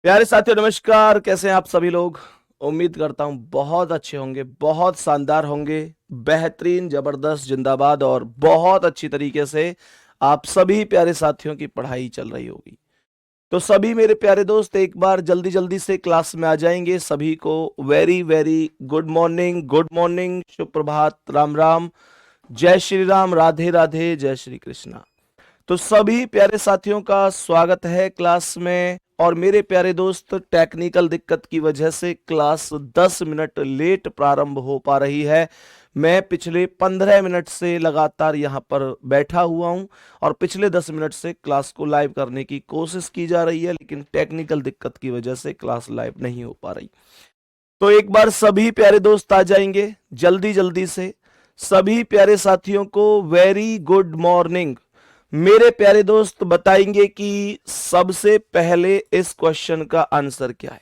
प्यारे साथियों नमस्कार। कैसे हैं आप सभी लोग? उम्मीद करता हूं बहुत अच्छे होंगे, बहुत शानदार होंगे, बेहतरीन, जबरदस्त, जिंदाबाद और बहुत अच्छी तरीके से आप सभी प्यारे साथियों की पढ़ाई चल रही होगी। तो सभी मेरे प्यारे दोस्त एक बार जल्दी जल्दी से क्लास में आ जाएंगे। सभी को वेरी वेरी गुड मॉर्निंग, शुभ प्रभात, राम राम, जय श्री राम, राधे राधे, जय श्री कृष्णा। तो सभी प्यारे साथियों का स्वागत है क्लास में। और मेरे प्यारे दोस्त, टेक्निकल दिक्कत की वजह से क्लास 10 मिनट लेट प्रारंभ हो पा रही है। मैं पिछले 15 मिनट से लगातार यहाँ पर बैठा हुआ हूँ और पिछले 10 मिनट से क्लास को लाइव करने की कोशिश की जा रही है, लेकिन टेक्निकल दिक्कत की वजह से क्लास लाइव नहीं हो पा रही। तो एक बार सभी प्यारे दोस्त आ जाएंगे जल्दी जल्दी से। सभी प्यारे साथियों को वेरी गुड मॉर्निंग। मेरे प्यारे दोस्त बताएंगे कि सबसे पहले इस क्वेश्चन का आंसर क्या है।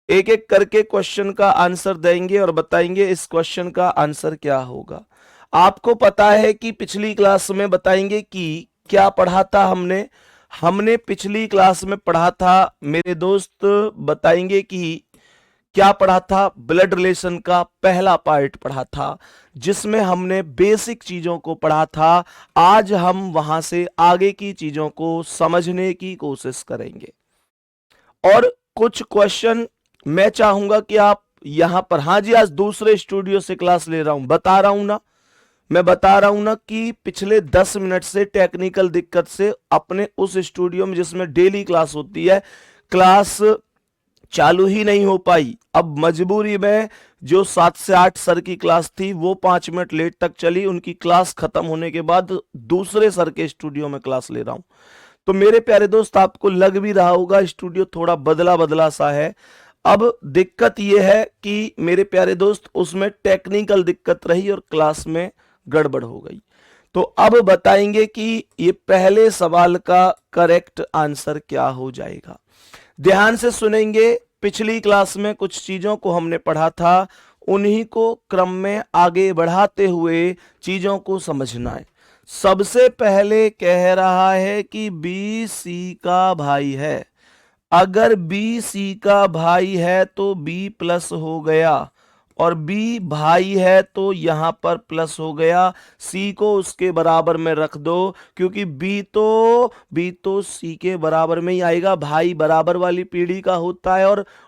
एक एक करके क्वेश्चन का आंसर देंगे और बताएंगे इस क्वेश्चन का आंसर क्या होगा। आपको पता है कि पिछली क्लास में बताएंगे कि क्या पढ़ा था हमने। हमने पिछली क्लास में पढ़ा था मेरे दोस्त, बताएंगे कि क्या पढ़ा था। ब्लड रिलेशन का पहला पार्ट पढ़ा था जिसमें हमने बेसिक चीजों को पढ़ा था। आज हम वहां से आगे की चीजों को समझने की कोशिश करेंगे और कुछ क्वेश्चन मैं चाहूंगा कि आप यहां पर, हाँ जी, आज दूसरे स्टूडियो से क्लास ले रहा हूं, बता रहा हूं ना, मैं बता रहा हूं ना कि पिछले 10 मिनट से टेक्निकल दिक्कत से अपने उस स्टूडियो में जिसमें डेली क्लास होती है, क्लास चालू ही नहीं हो पाई। अब मजबूरी में जो 7 से 8 सर की क्लास थी वो 5 मिनट लेट तक चली। उनकी क्लास खत्म होने के बाद दूसरे सर के स्टूडियो में क्लास ले रहा हूं। तो मेरे प्यारे दोस्त, आपको लग भी रहा होगा स्टूडियो थोड़ा बदला बदला सा है। अब दिक्कत यह है कि मेरे प्यारे दोस्त उसमें टेक्निकल दिक्कत रही और क्लास में गड़बड़ हो गई। तो अब बताएंगे कि ये पहले सवाल का करेक्ट आंसर क्या हो जाएगा। ध्यान से सुनेंगे। पिछली क्लास में कुछ चीजों को हमने पढ़ा था, उन्हीं को क्रम में आगे बढ़ाते हुए चीजों को समझना है। सबसे पहले कह रहा है कि बी सी का भाई है। अगर बी सी का भाई है तो बी प्लस हो गया, और बी भाई है तो यहां पर प्लस हो गया। सी को उसके बराबर में रख दो, क्योंकि बी तो सी के बराबर में ही आएगा। भाई बराबर वाली पीढ़ी का होता है,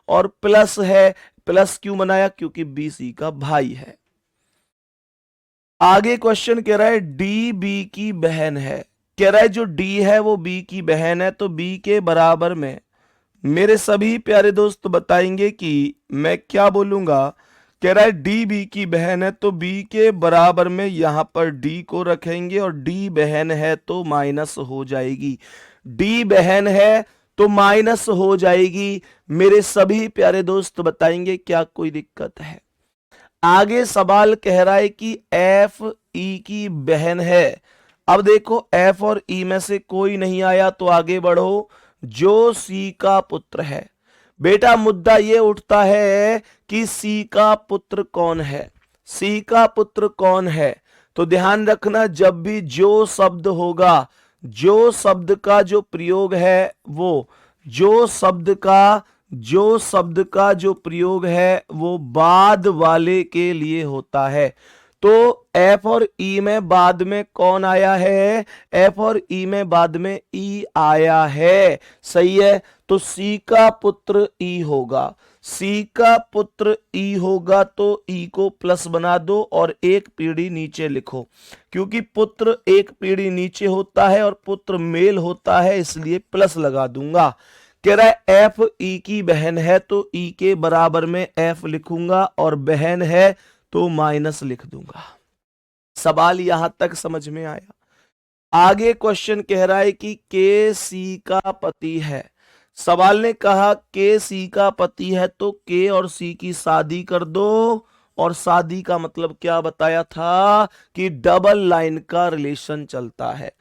और प्लस है। प्लस क्यों बनाया? क्योंकि बी सी का भाई है। आगे क्वेश्चन कह रहा है डी बी की बहन है। कह रहा है जो डी है वो बी की बहन है, तो बी के बराबर में मेरे सभी प्यारे दोस्त बताएंगे कि मैं क्या बोलूंगा। कह रहा है डी बी की बहन है, तो बी के बराबर में यहां पर डी को रखेंगे, और डी बहन है तो माइनस हो जाएगी। डी बहन है तो माइनस हो जाएगी। मेरे सभी प्यारे दोस्त बताएंगे क्या कोई दिक्कत है? आगे सवाल कह रहा है कि एफ ई की बहन है। अब देखो एफ और ई में से कोई नहीं आया तो आगे बढ़ो। जो सी का पुत्र है, बेटा मुद्दा ये उठता है कि सी का पुत्र कौन है। सी का पुत्र कौन है? तो ध्यान रखना, जब भी जो शब्द होगा, जो शब्द का जो प्रयोग है वो, जो शब्द का जो प्रयोग है वो बाद वाले के लिए होता है। तो एफ और ई में बाद में कौन आया है? एफ और ई में बाद में ई आया है। सही है। तो सी का पुत्र ई होगा। सी का पुत्र ई होगा तो ई को प्लस बना दो और एक पीढ़ी नीचे लिखो, क्योंकि पुत्र एक पीढ़ी नीचे होता है और पुत्र मेल होता है, इसलिए प्लस लगा दूंगा। कह रहा है एफ ई की बहन है, तो ई के बराबर में एफ लिखूंगा और बहन है तो माइनस लिख दूंगा। सवाल यहां तक समझ में आया? आगे क्वेश्चन कह रहा है कि के सी का पति है। सवाल ने कहा के सी का पति है, तो के और सी की शादी कर दो। और शादी का मतलब क्या बताया था कि डबल लाइन का रिलेशन चलता है।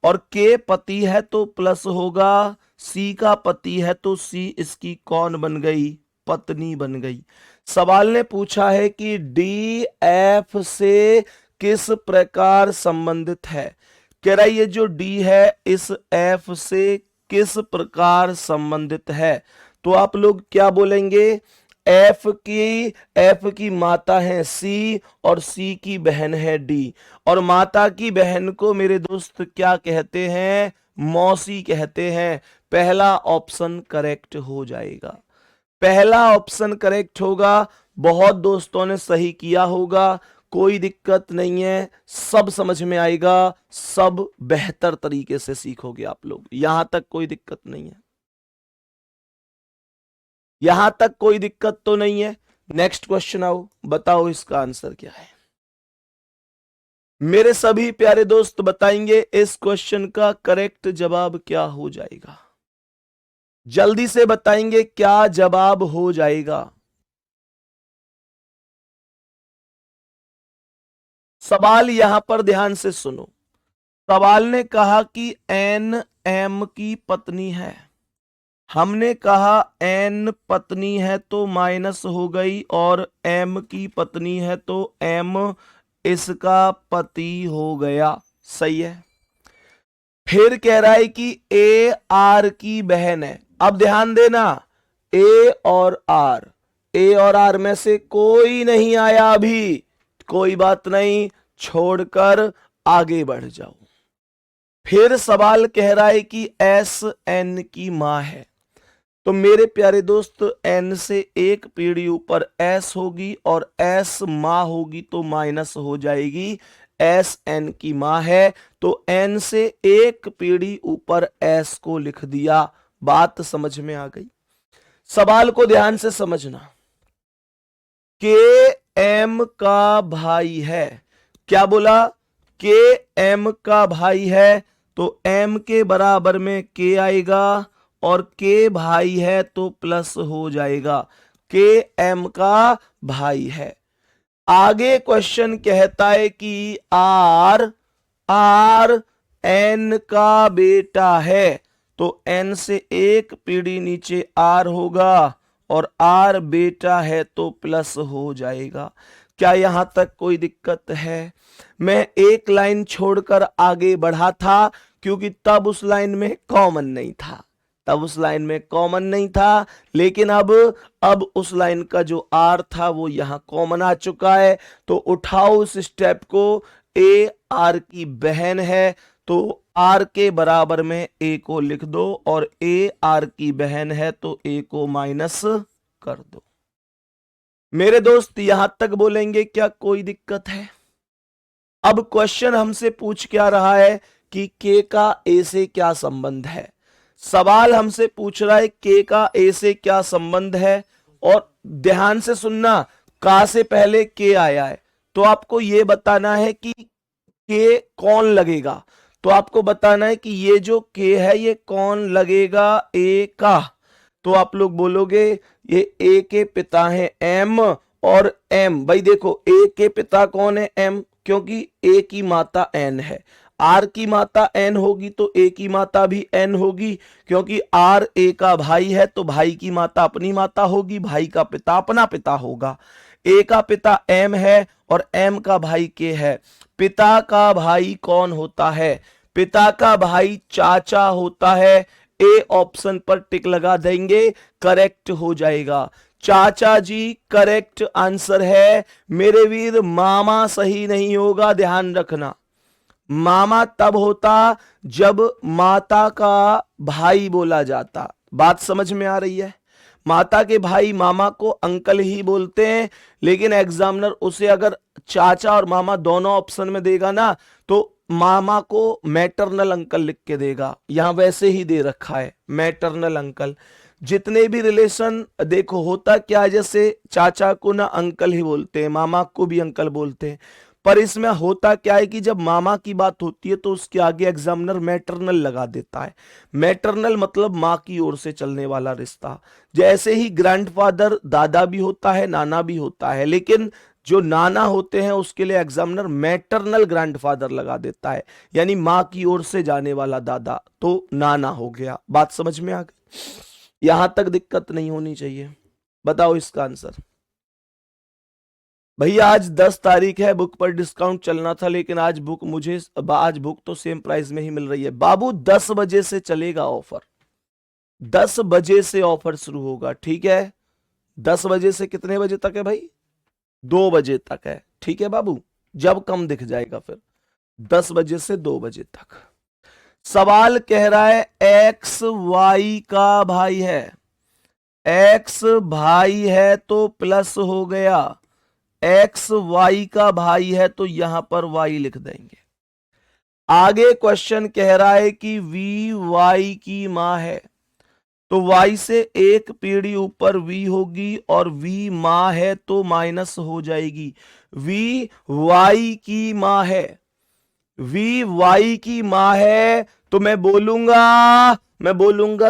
और के पति है तो प्लस होगा, सी का पति है तो सी इसकी कौन बन गई? पत्नी बन गई। सवाल ने पूछा है कि डी एफ से किस प्रकार संबंधित है। कह रहा है ये जो डी है इस एफ से किस प्रकार संबंधित है। तो आप लोग क्या बोलेंगे, एफ की माता है सी और सी की बहन है डी, और माता की बहन को मेरे दोस्त क्या कहते हैं, मौसी कहते हैं। पहला ऑप्शन करेक्ट हो जाएगा, पहला ऑप्शन करेक्ट होगा। बहुत दोस्तों ने सही किया होगा, कोई दिक्कत नहीं है, सब समझ में आएगा, सब बेहतर तरीके से सीखोगे आप लोग, यहां तक कोई दिक्कत नहीं है, यहां तक कोई दिक्कत तो नहीं है। नेक्स्ट क्वेश्चन आओ, बताओ इसका आंसर क्या है। मेरे सभी प्यारे दोस्त बताएंगे इस क्वेश्चन का करेक्ट जवाब क्या हो जाएगा, जल्दी से बताएंगे क्या जवाब हो जाएगा। सवाल यहां पर ध्यान से सुनो, सवाल ने कहा कि एन एम की पत्नी है, हमने कहा एन पत्नी है तो माइनस हो गई, और एम की पत्नी है तो एम इसका पति हो गया, सही है। फिर कह रहा है कि ए आर की बहन है, अब ध्यान देना, ए और आर में से कोई नहीं आया अभी, कोई बात नहीं, छोड़कर आगे बढ़ जाओ। फिर सवाल कह रहा है कि एस एन की मां है, तो मेरे प्यारे दोस्त एन से एक पीढ़ी ऊपर एस होगी और एस मां होगी तो माइनस हो जाएगी, एस एन की मां है तो एन से एक पीढ़ी ऊपर एस को लिख दिया। बात समझ में आ गई, सवाल को ध्यान से समझना। के एम का भाई है, क्या बोला, के एम का भाई है तो एम के बराबर में के आएगा, और के भाई है तो प्लस हो जाएगा, के एम का भाई है। आगे क्वेश्चन कहता है कि आर एन का बेटा है, तो एन से एक पीढ़ी नीचे आर होगा, और आर बेटा है तो प्लस हो जाएगा। क्या यहां तक कोई दिक्कत है? मैं एक लाइन छोड़कर आगे बढ़ा था क्योंकि तब उस लाइन में कॉमन नहीं था, तब उस लाइन में कॉमन नहीं था, लेकिन अब उस लाइन का जो आर था वो यहां कॉमन आ चुका है, तो उठाओ उस स्टेप को। ए आर की बहन है तो आर के बराबर में ए को लिख दो, और ए आर की बहन है तो ए को माइनस कर दो। मेरे दोस्त यहां तक बोलेंगे क्या कोई दिक्कत है? अब क्वेश्चन हमसे पूछ क्या रहा है कि के का ए से क्या संबंध है, सवाल हमसे पूछ रहा है के का ए से क्या संबंध है। और ध्यान से सुनना, का से पहले के आया है तो आपको यह बताना है कि के कौन लगेगा, तो आपको बताना है कि ये जो के है ये कौन लगेगा, ए का। तो आप लोग बोलोगे ये ए के पिता हैं एम, और एम, भाई देखो ए के पिता कौन है, एम, क्योंकि ए की माता एन है, आर की माता एन होगी तो ए की माता भी एन होगी, क्योंकि आर ए का भाई है तो भाई की माता अपनी माता होगी, भाई का पिता अपना पिता होगा। ए का पिता एम है और एम का भाई के है। पिता का भाई कौन होता है? पिता का भाई चाचा होता है। ए ऑप्शन पर टिक लगा देंगे, करेक्ट हो जाएगा। चाचा जी करेक्ट आंसर है। मेरे वीर मामा सही नहीं होगा, ध्यान रखना। मामा तब होता जब माता का भाई बोला जाता। बात समझ में आ रही है? माता के भाई मामा को अंकल ही बोलते हैं, लेकिन एग्जामिनर उसे अगर चाचा और मामा दोनों ऑप्शन में देगा ना तो मामा को मैटरनल अंकल लिख के देगा, यहां वैसे ही दे रखा है मैटरनल अंकल। जितने भी रिलेशन देखो होता क्या है, जैसे चाचा को ना अंकल ही बोलते हैं, मामा को भी अंकल बोलते हैं, पर इसमें होता क्या है कि जब मामा की बात होती है तो उसके आगे एग्जामिनर मैटरनल लगा देता है। मैटरनल मतलब माँ की ओर से चलने वाला रिश्ता। जैसे ही ग्रैंडफादर दादा भी होता है, नाना भी होता है, लेकिन जो नाना होते हैं उसके लिए एग्जामिनर मैटरनल ग्रैंडफादर लगा देता है, यानी माँ की ओर से जाने वाला दादा तो नाना हो गया। बात समझ में आ गई? यहां तक दिक्कत नहीं होनी चाहिए। बताओ इसका आंसर। भैया आज 10 तारीख है, बुक पर डिस्काउंट चलना था, लेकिन आज बुक तो सेम प्राइस में ही मिल रही है। बाबू 10 बजे से चलेगा ऑफर, 10 बजे से ऑफर शुरू होगा, ठीक है। 10 बजे से कितने बजे तक है भाई? 2 बजे तक है, ठीक है बाबू। जब कम दिख जाएगा फिर 10 बजे से 2 बजे तक। सवाल कह रहा है एक्स वाई का भाई है, एक्स भाई है तो प्लस हो गया, एक्स वाई का भाई है तो यहां पर वाई लिख देंगे। आगे क्वेश्चन कह रहा है कि वी वाई की मां है, तो y से एक पीढ़ी ऊपर v होगी और v मां है तो माइनस हो जाएगी। v y की मां है, v y की मां है तो मैं बोलूंगा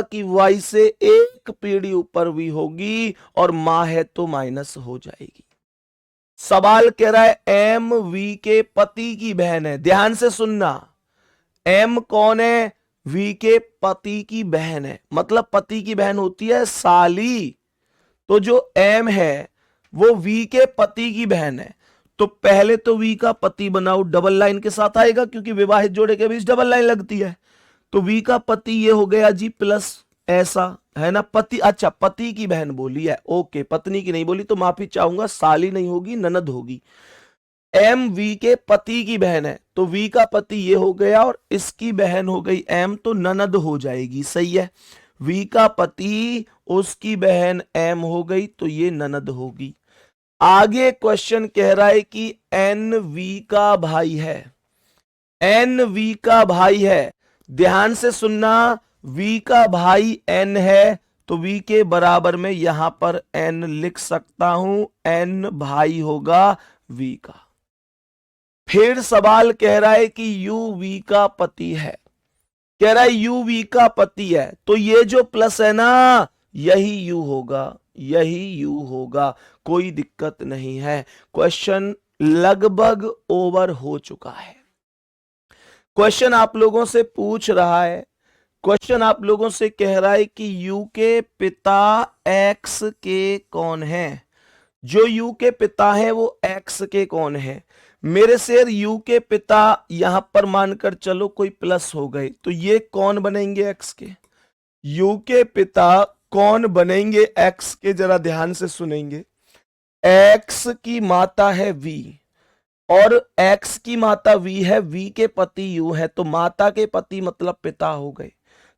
कि y से एक पीढ़ी ऊपर v होगी और मां है तो माइनस हो जाएगी। सवाल कह रहा है m v के पति की बहन है, ध्यान से सुनना। m कौन है? वी के पति की बहन है, मतलब पति की बहन होती है साली। तो जो एम है वो वी के पति की बहन है, तो पहले तो वी का पति बनाओ, डबल लाइन के साथ आएगा क्योंकि विवाहित जोड़े के बीच डबल लाइन लगती है। तो वी का पति ये हो गया जी प्लस, ऐसा है ना। पति, अच्छा पति की बहन बोली है, ओके, पत्नी की नहीं बोली तो माफी चाहूंगा, साली नहीं होगी, ननद होगी। एम वी के पति की बहन है तो वी का पति ये हो गया और इसकी बहन हो गई एम, तो ननद हो जाएगी, सही है। वी का पति उसकी बहन एम हो गई तो ये ननद होगी। आगे क्वेश्चन कह रहा है कि एन वी का भाई है, एन वी का भाई है, ध्यान से सुनना। वी का भाई एन है तो वी के बराबर में यहां पर एन लिख सकता हूं, एन भाई होगा वी का। फिर सवाल कह रहा है कि यू वी का पति है, कह रहा है यू वी का पति है तो ये जो प्लस है ना यही यू होगा, यही यू होगा, कोई दिक्कत नहीं है। क्वेश्चन लगभग ओवर हो चुका है। क्वेश्चन आप लोगों से पूछ रहा है, क्वेश्चन आप लोगों से कह रहा है कि यू के पिता एक्स के कौन है, जो यू के पिता है वो एक्स के कौन है। मेरे शेर यू के पिता यहां पर मानकर चलो कोई प्लस हो गए तो ये कौन बनेंगे एक्स के, यू के पिता कौन बनेंगे एक्स के, जरा ध्यान से सुनेंगे। एक्स की माता है वी और एक्स की माता वी है, वी के पति यू है तो माता के पति मतलब पिता हो गए,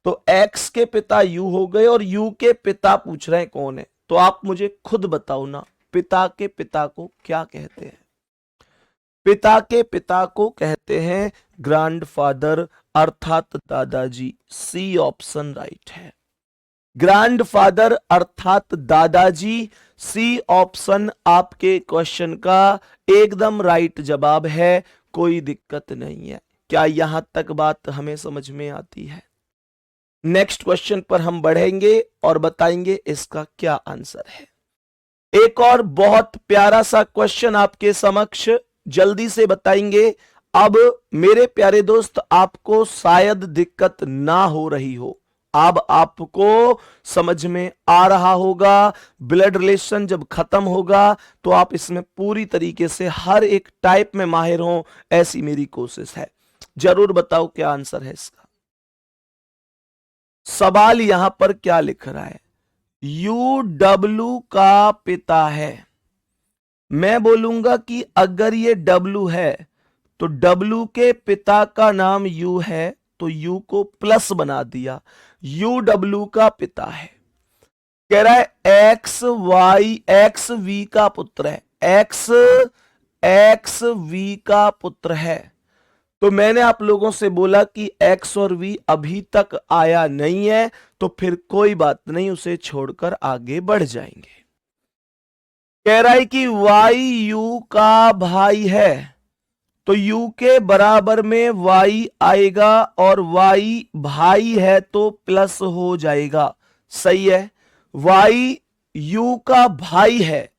तो एक्स के पिता यू हो गए और यू के पिता पूछ रहे हैं कौन है। तो आप मुझे खुद बताओ ना, पिता के पिता को क्या कहते हैं? पिता के पिता को कहते हैं ग्रैंडफादर अर्थात दादाजी, सी ऑप्शन राइट है। ग्रैंडफादर अर्थात दादाजी, सी ऑप्शन आपके क्वेश्चन का एकदम राइट जवाब है, कोई दिक्कत नहीं है। क्या यहां तक बात हमें समझ में आती है? नेक्स्ट क्वेश्चन पर हम बढ़ेंगे और बताएंगे इसका क्या आंसर है। एक और बहुत प्यारा सा क्वेश्चन आपके समक्ष जल्दी से बताएंगे। अब मेरे प्यारे दोस्त आपको शायद दिक्कत ना हो रही हो, अब आपको समझ में आ रहा होगा। ब्लड रिलेशन जब खत्म होगा तो आप इसमें पूरी तरीके से हर एक टाइप में माहिर हो, ऐसी मेरी कोशिश है। जरूर बताओ क्या आंसर है इसका। सवाल यहां पर क्या लिख रहा है, यू डब्लू का पिता है। मैं बोलूंगा कि अगर ये डब्लू है तो डब्लू के पिता का नाम यू है तो यू को प्लस बना दिया, यू डब्लू का पिता है। कह रहा है एक्स वाई एक्स वी का पुत्र है, एक्स एक्स वी का पुत्र है। तो मैंने आप लोगों से बोला कि एक्स और वी अभी तक आया नहीं है तो फिर कोई बात नहीं, उसे छोड़कर आगे बढ़ जाएंगे। कह रहा है कि वाई यू का भाई है तो यू के बराबर में वाई आएगा और वाई भाई है तो प्लस हो जाएगा, सही है। वाई यू का भाई है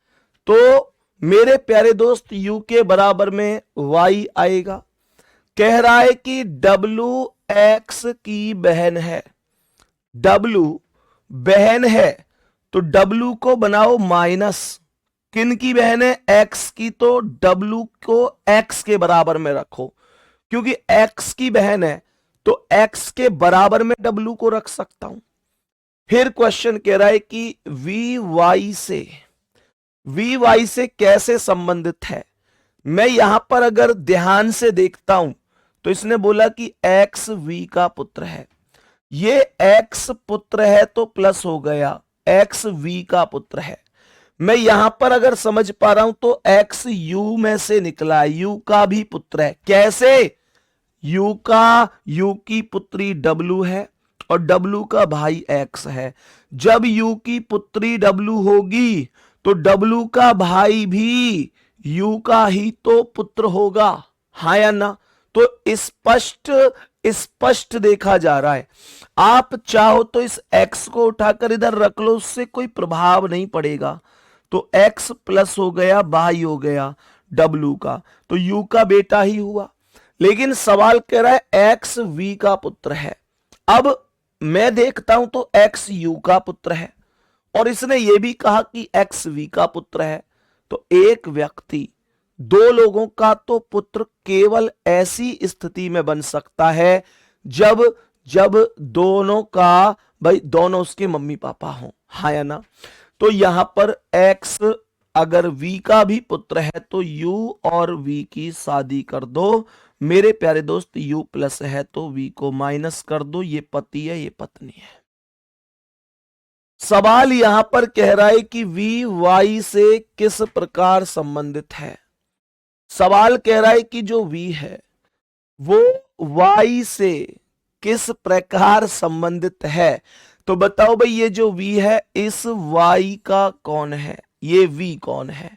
तो मेरे प्यारे दोस्त यू के बराबर में वाई आएगा। कह रहा है कि डब्लू एक्स की बहन है, डब्लू बहन है तो डब्लू को बनाओ माइनस, किन की बहन है? एक्स की, तो डब्लू को एक्स के बराबर में रखो, क्योंकि एक्स की बहन है तो एक्स के बराबर में डब्लू को रख सकता हूं। फिर क्वेश्चन कह रहा है कि वी वाई से कैसे संबंधित है। मैं यहां पर अगर ध्यान से देखता हूं तो इसने बोला कि एक्स वी का पुत्र है। ये एक्स पुत्र है तो प्लस हो गया, एक्स वी का पुत्र है। मैं यहां पर अगर समझ पा रहा हूं तो एक्स यू में से निकला, यू का भी पुत्र है। कैसे? यू की पुत्री डब्लू है और डब्लू का भाई एक्स है। जब यू की पुत्री डब्लू होगी तो डब्लू का भाई भी यू का ही तो पुत्र होगा, हाँ या ना? तो स्पष्ट स्पष्ट देखा जा रहा है। आप चाहो तो इस x को उठाकर इधर रख लो, उससे कोई प्रभाव नहीं पड़ेगा। तो x प्लस हो गया, भाई हो गया w का, तो u का बेटा ही हुआ। लेकिन सवाल कह रहा है x v का पुत्र है। अब मैं देखता हूं तो x u का पुत्र है और इसने यह भी कहा कि x v का पुत्र है। तो एक व्यक्ति दो लोगों का तो पुत्र केवल ऐसी स्थिति में बन सकता है जब जब दोनों का भाई दोनों उसके मम्मी पापा हों, हाँ या ना? तो यहां पर x अगर v का भी पुत्र है तो u और v की शादी कर दो। मेरे प्यारे दोस्त, u प्लस है तो v को माइनस कर दो। ये पति है, ये पत्नी है। सवाल यहां पर कह रहा है कि v y से किस प्रकार संबंधित है। सवाल कह रहा है कि जो v है वो y से किस प्रकार संबंधित है। तो बताओ भाई, ये जो v है इस y का कौन है, ये v कौन है?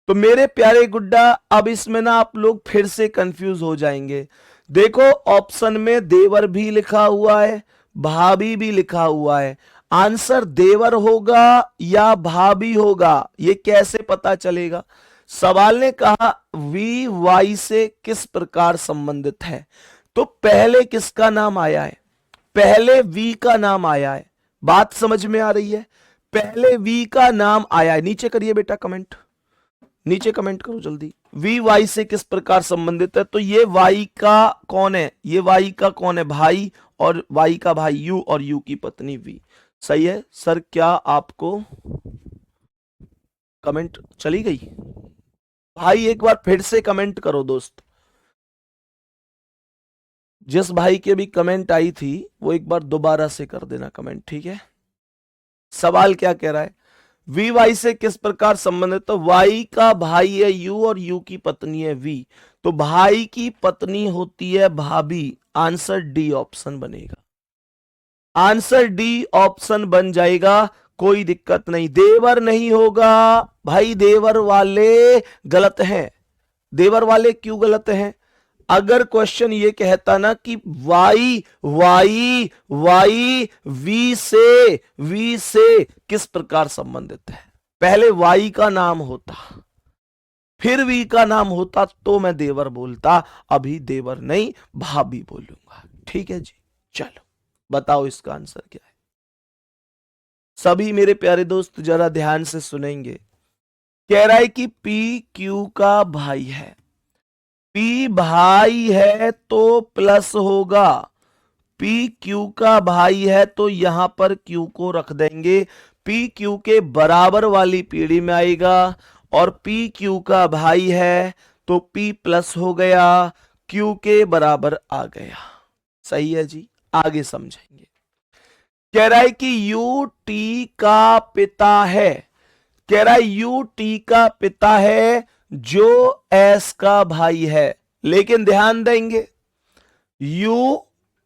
तो मेरे प्यारे गुड्डा, अब इसमें ना आप लोग फिर से कंफ्यूज हो जाएंगे। देखो, ऑप्शन में देवर भी लिखा हुआ है, भाभी भी लिखा हुआ है। आंसर देवर होगा या भाभी होगा, ये कैसे पता चलेगा? सवाल ने कहा वी वाई से किस प्रकार संबंधित है, तो पहले किसका नाम आया है? पहले वी का नाम आया है। बात समझ में आ रही है? पहले वी का नाम आया है। नीचे करिए बेटा कमेंट, नीचे कमेंट करो जल्दी। वी वाई से किस प्रकार संबंधित है, तो ये वाई का कौन है? ये वाई का कौन है? भाई, और वाई का भाई यू और यू की पत्नी वी। सही है सर? क्या आपको कमेंट चली गई? भाई एक बार फिर से कमेंट करो दोस्त। जिस भाई के भी कमेंट आई थी वो एक बार दोबारा से कर देना कमेंट, ठीक है? सवाल क्या कह रहा है? वी वाई से किस प्रकार संबंधित? तो वाई का भाई है यू और यू की पत्नी है वी, तो भाई की पत्नी होती है भाभी। आंसर डी ऑप्शन बनेगा, आंसर डी ऑप्शन बन जाएगा। कोई दिक्कत नहीं, देवर नहीं होगा भाई, देवर वाले गलत हैं। देवर वाले क्यों गलत हैं? अगर क्वेश्चन ये कहता ना कि वाई वाई वाई वी से किस प्रकार संबंधित है, पहले वाई का नाम होता फिर वी का नाम होता तो मैं देवर बोलता। अभी देवर नहीं, भाभी बोलूंगा। ठीक है जी, चलो बताओ इसका आंसर क्या है। सभी मेरे प्यारे दोस्त जरा ध्यान से सुनेंगे। कह रहा है कि पी क्यू का भाई है। पी भाई है तो प्लस होगा, पी क्यू का भाई है तो यहां पर क्यू को रख देंगे, पी क्यू के बराबर वाली पीढ़ी में आएगा। और पी क्यू का भाई है तो पी प्लस हो गया, क्यू के बराबर आ गया। सही है जी, आगे समझेंगे। कह रहा है कि यू टी का पिता है। कह रहा है यू टी का पिता है जो एस का भाई है। लेकिन ध्यान देंगे, यू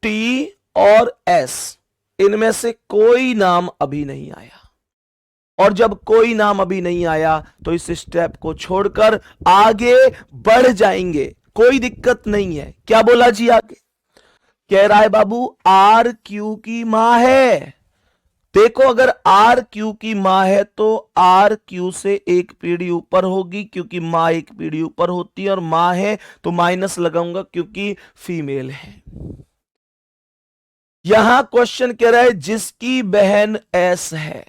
टी और एस इनमें से कोई नाम अभी नहीं आया, और जब कोई नाम अभी नहीं आया तो इस स्टेप को छोड़कर आगे बढ़ जाएंगे, कोई दिक्कत नहीं है। क्या बोला जी आगे? कह रहा है बाबू आर क्यू की मां है। देखो, अगर आर क्यू की मां है तो आर क्यू से एक पीढ़ी ऊपर होगी, क्योंकि मां एक पीढ़ी ऊपर होती है, और मां है तो माइनस लगाऊंगा क्योंकि फीमेल है। यहां क्वेश्चन कह रहा है जिसकी बहन एस है।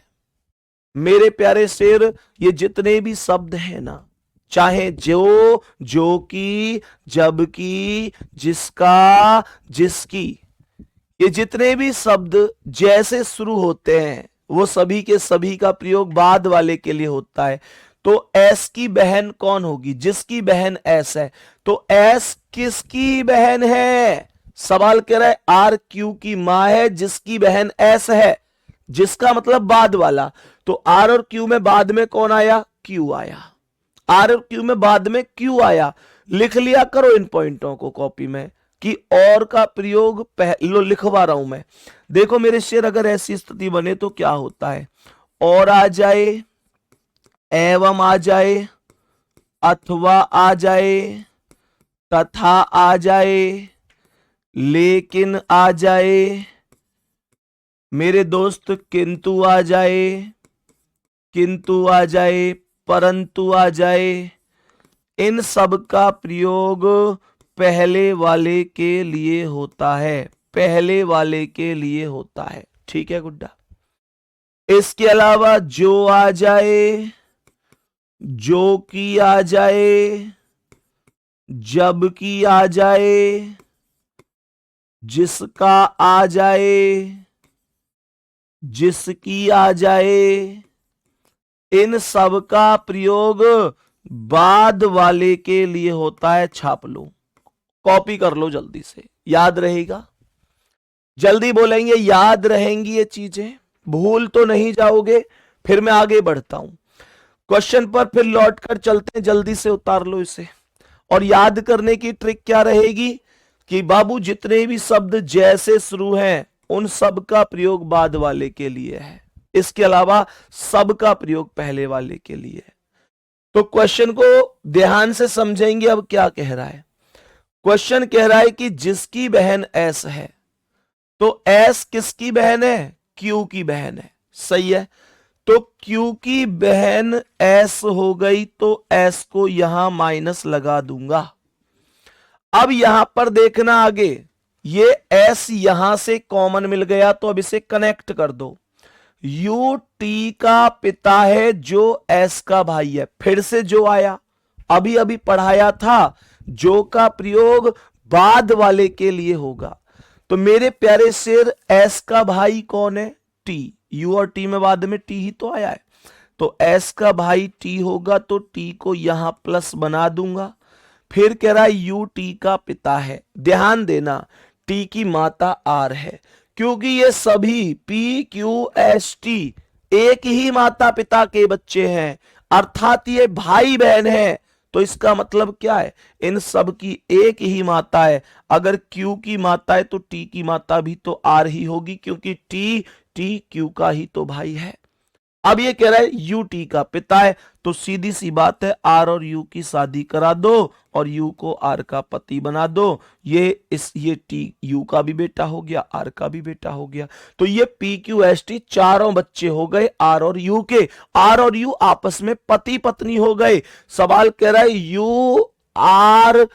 मेरे प्यारे शेर, ये जितने भी शब्द हैं ना, चाहे जो की, जबकि, जिसका, जिसकी, ये जितने भी शब्द जैसे शुरू होते हैं वो सभी के सभी का प्रयोग बाद वाले के लिए होता है। तो एस की बहन कौन होगी? जिसकी बहन एस है। तो एस किसकी बहन है? सवाल कह रहा है आर क्यू की मां है जिसकी बहन एस है, जिसका मतलब बाद वाला। तो आर और क्यू में बाद में कौन आया? क्यू आया। आर और क्यू में बाद में क्यू आया। लिख लिया करो इन पॉइंटों को कॉपी में कि और का प्रयोग पहले लिखवा रहा हूं मैं। देखो मेरे शेर, अगर ऐसी स्थिति बने तो क्या होता है? और आ जाए, एवं आ जाए, अथवा आ जाए, तथा आ जाए, लेकिन आ जाए, मेरे दोस्त किंतु आ जाए, किंतु आ जाए, परंतु आ जाए, इन सब का प्रयोग पहले वाले के लिए होता है। पहले वाले के लिए होता है। ठीक है गुड्डा। इसके अलावा जो आ जाए, जो की आ जाए, जब की आ जाए, जिसका आ जाए, जिसकी आ जाए, इन सब का प्रयोग बाद वाले के लिए होता है। छाप लो, कॉपी कर लो जल्दी से, याद रहेगा। जल्दी बोलेंगे, याद रहेंगी ये चीजें, भूल तो नहीं जाओगे। फिर मैं आगे बढ़ता हूं क्वेश्चन पर, फिर लौट कर चलते हैं। जल्दी से उतार लो इसे। और याद करने की ट्रिक क्या रहेगी कि बाबू जितने भी शब्द जैसे शुरू हैं उन सब का प्रयोग बाद वाले के लिए है, इसके अलावा सब का प्रयोग पहले वाले के लिए है। तो क्वेश्चन को ध्यान से समझेंगे। अब क्या कह रहा है? क्वेश्चन कह रहा है कि जिसकी बहन एस है, तो एस किसकी बहन है? क्यू की बहन है। सही है। तो क्यू की बहन एस हो गई, तो एस को यहां माइनस लगा दूंगा। अब यहां पर देखना आगे, ये एस यहां से कॉमन मिल गया, तो अब इसे कनेक्ट कर दो। यू टी का पिता है जो एस का भाई है। फिर से जो आया, अभी अभी पढ़ाया था, जो का प्रयोग बाद वाले के लिए होगा। तो मेरे प्यारे शेर, एस का भाई कौन है? टी। यू और टी में बाद में टी ही तो आया है, तो एस का भाई टी होगा, तो टी को यहां प्लस बना दूंगा। फिर कह रहा है यू टी का पिता है। ध्यान देना, टी की माता आर है, क्योंकि ये सभी पी क्यू एस टी एक ही माता पिता के बच्चे हैं, अर्थात ये भाई बहन है। तो इसका मतलब क्या है? इन सब की एक ही माता है। अगर क्यू की माता है तो टी की माता भी तो आर ही होगी, क्योंकि टी क्यू का ही तो भाई है। अब ये कह रहा है यू टी का पिता है, तो सीधी सी बात है, आर और यू की शादी करा दो और यू को आर का पति बना दो। ये टी यू का भी बेटा हो गया, आर का भी बेटा हो गया। तो ये पी क्यू एस टी चारों बच्चे हो गए आर और यू के। आर और यू आपस में पति पत्नी हो गए। सवाल कह रहा है यू आर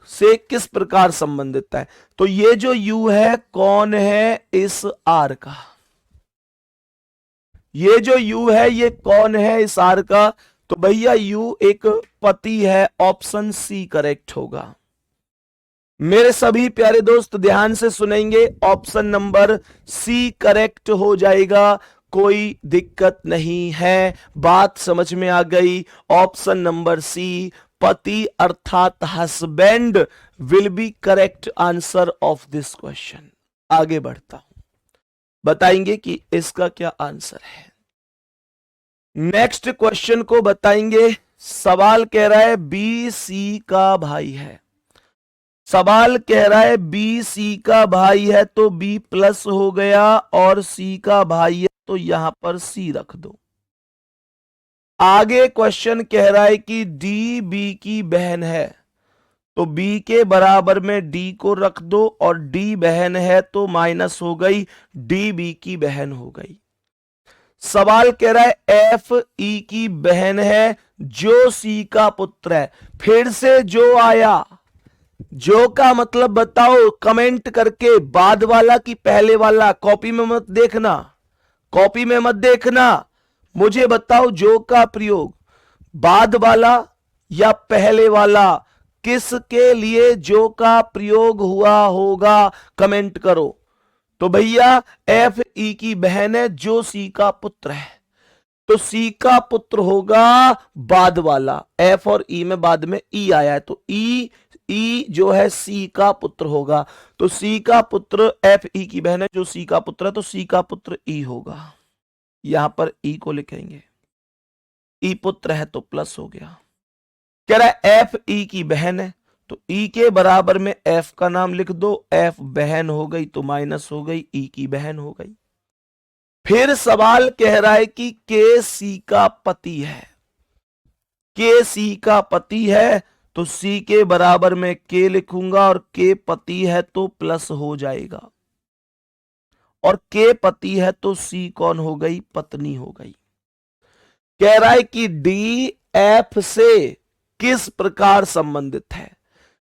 से किस प्रकार संबंधित है? तो ये जो यू है कौन है? इस आर का। ये जो यू है ये कौन है? इस आर का। तो भैया यू एक पति है। ऑप्शन सी करेक्ट होगा। मेरे सभी प्यारे दोस्त ध्यान से सुनेंगे, ऑप्शन नंबर सी करेक्ट हो जाएगा, कोई दिक्कत नहीं है। बात समझ में आ गई? ऑप्शन नंबर सी, पति अर्थात husband will be correct answer of this question. आगे बढ़ता हूं, बताएंगे कि इसका क्या आंसर है। नेक्स्ट क्वेश्चन को बताएंगे। सवाल कह रहा है बी सी का भाई है। सवाल कह रहा है बी सी का भाई है, तो बी प्लस हो गया, और सी का भाई है तो यहां पर सी रख दो। आगे क्वेश्चन कह रहा है कि डी बी की बहन है, तो बी के बराबर में डी को रख दो, और डी बहन है तो माइनस हो गई, डी बी की बहन हो गई। सवाल कह रहा है एफ ई की बहन है जो सी का पुत्र है। फिर से जो आया, जो का मतलब बताओ कमेंट करके, बाद वाला की पहले वाला। कॉपी में मत देखना, कॉपी में मत देखना, मुझे बताओ जो का प्रयोग बाद वाला या पहले वाला, किसके लिए जो का प्रयोग हुआ होगा? कमेंट करो। तो भैया एफ ई की बहन है जो सी का पुत्र है, तो सी का पुत्र होगा बाद वाला, एफ और ई में बाद में ई आया है, तो ई जो है सी का पुत्र होगा। तो सी का पुत्र एफ ई की बहन है जो सी का पुत्र है, तो सी का पुत्र ई होगा। यहां पर ई को लिखेंगे, ई पुत्र है तो प्लस हो गया। कह रहा है एफ ई की बहन है, तो ई के बराबर में एफ का नाम लिख दो, एफ बहन हो गई तो माइनस हो गई, ई की बहन हो गई। फिर सवाल कह रहा है कि के सी का पति है, के सी का पति है, तो सी के बराबर में के लिखूंगा और के पति है तो प्लस हो जाएगा, और के पति है तो सी कौन हो गई, पत्नी हो गई। कह रहा है कि डी एफ से किस प्रकार संबंधित है।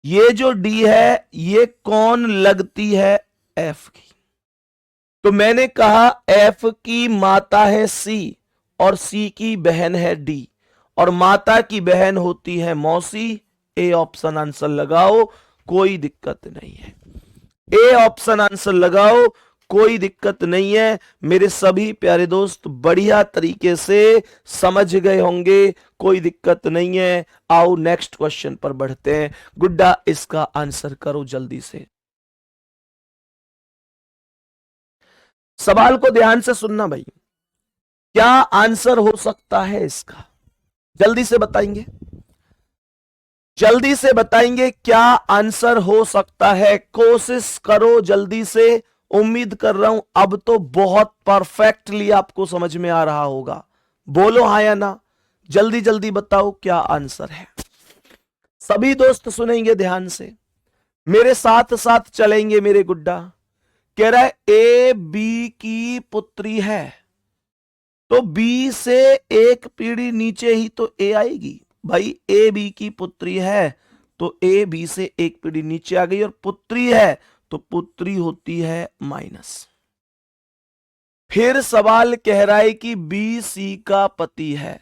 ये जो डी है ये कौन लगती है, एफ की। तो मैंने कहा एफ की माता है सी और सी की बहन है डी, और माता की बहन होती है मौसी। ए ऑप्शन आंसर लगाओ, कोई दिक्कत नहीं है। ए ऑप्शन आंसर लगाओ, कोई दिक्कत नहीं है। मेरे सभी प्यारे दोस्त बढ़िया तरीके से समझ गए होंगे, कोई दिक्कत नहीं है। आओ नेक्स्ट क्वेश्चन पर बढ़ते हैं। गुड्डा इसका आंसर करो जल्दी से। सवाल को ध्यान से सुनना भाई, क्या आंसर हो सकता है इसका, जल्दी से बताएंगे, जल्दी से बताएंगे क्या आंसर हो सकता है। कोशिश करो जल्दी से, उम्मीद कर रहा हूं अब तो बहुत परफेक्टली आपको समझ में आ रहा होगा। बोलो हाँ या ना, जल्दी जल्दी बताओ क्या आंसर है। सभी दोस्त सुनेंगे ध्यान से, मेरे साथ साथ चलेंगे मेरे गुड्डा। कह रहा है ए बी की पुत्री है, तो बी से एक पीढ़ी नीचे ही तो ए आएगी। भाई ए बी की पुत्री है तो ए बी से एक पीढ़ी नीचे आ गई, और पुत्री है तो पुत्री होती है माइनस। फिर सवाल कह रहा है कि बी सी का पति है,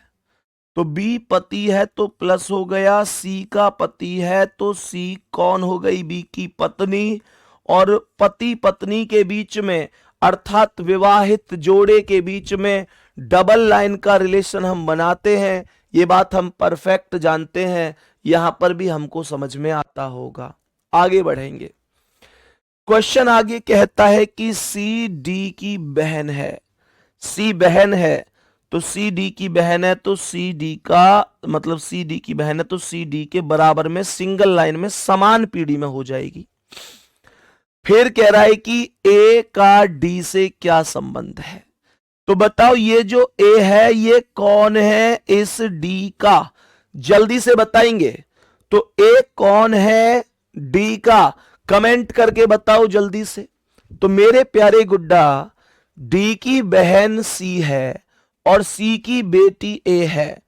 तो बी पति है तो प्लस हो गया, सी का पति है तो सी कौन हो गई, बी की पत्नी। और पति पत्नी के बीच में अर्थात विवाहित जोड़े के बीच में डबल लाइन का रिलेशन हम बनाते हैं, ये बात हम परफेक्ट जानते हैं। यहां पर भी हमको समझ में आता होगा। आगे बढ़ेंगे, क्वेश्चन आगे कहता है कि सी डी की बहन है, सी बहन है तो सी डी की बहन है, तो सी डी का मतलब सी डी की बहन है तो सी डी के बराबर में सिंगल लाइन में समान पीढ़ी में हो जाएगी। फिर कह रहा है कि ए का डी से क्या संबंध है, तो बताओ ये जो ए है ये कौन है इस डी का, जल्दी से बताएंगे। तो ए कौन है डी का, कमेंट करके बताओ जल्दी से। तो मेरे प्यारे गुड्डा, डी की बहन सी है और सी की बेटी ए है,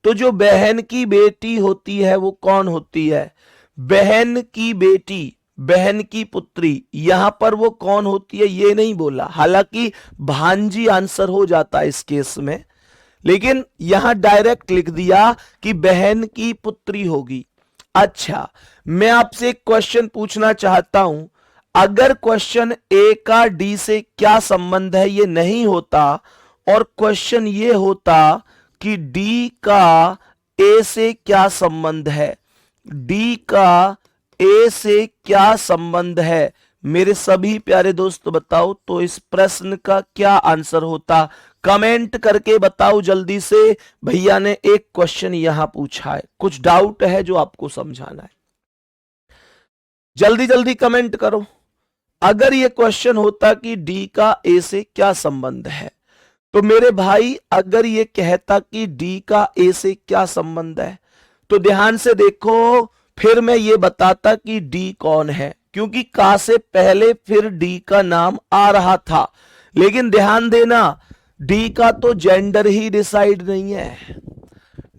तो जो बहन की बेटी होती है वो कौन होती है, बहन की बेटी, बहन की पुत्री। यहां पर वो कौन होती है ये नहीं बोला, हालांकि भांजी आंसर हो जाता है इस केस में, लेकिन यहां डायरेक्ट लिख दिया कि बहन की पुत्री होगी। अच्छा, मैं आपसे एक क्वेश्चन पूछना चाहता हूं, अगर क्वेश्चन ए का डी से क्या संबंध है ये नहीं होता और क्वेश्चन ये होता कि डी का ए से क्या संबंध है, डी का ए से क्या संबंध है, मेरे सभी प्यारे दोस्त बताओ तो इस प्रश्न का क्या आंसर होता, कमेंट करके बताओ जल्दी से। भैया ने एक क्वेश्चन यहां पूछा है, कुछ डाउट है जो आपको समझाना है, जल्दी जल्दी कमेंट करो। अगर ये क्वेश्चन होता कि डी का ए से क्या संबंध है, तो मेरे भाई अगर ये कहता कि डी का ए से क्या संबंध है, तो ध्यान से देखो, फिर मैं ये बताता कि डी कौन है, क्योंकि का से पहले फिर डी का नाम आ रहा था। लेकिन ध्यान देना, डी का तो जेंडर ही डिसाइड नहीं है,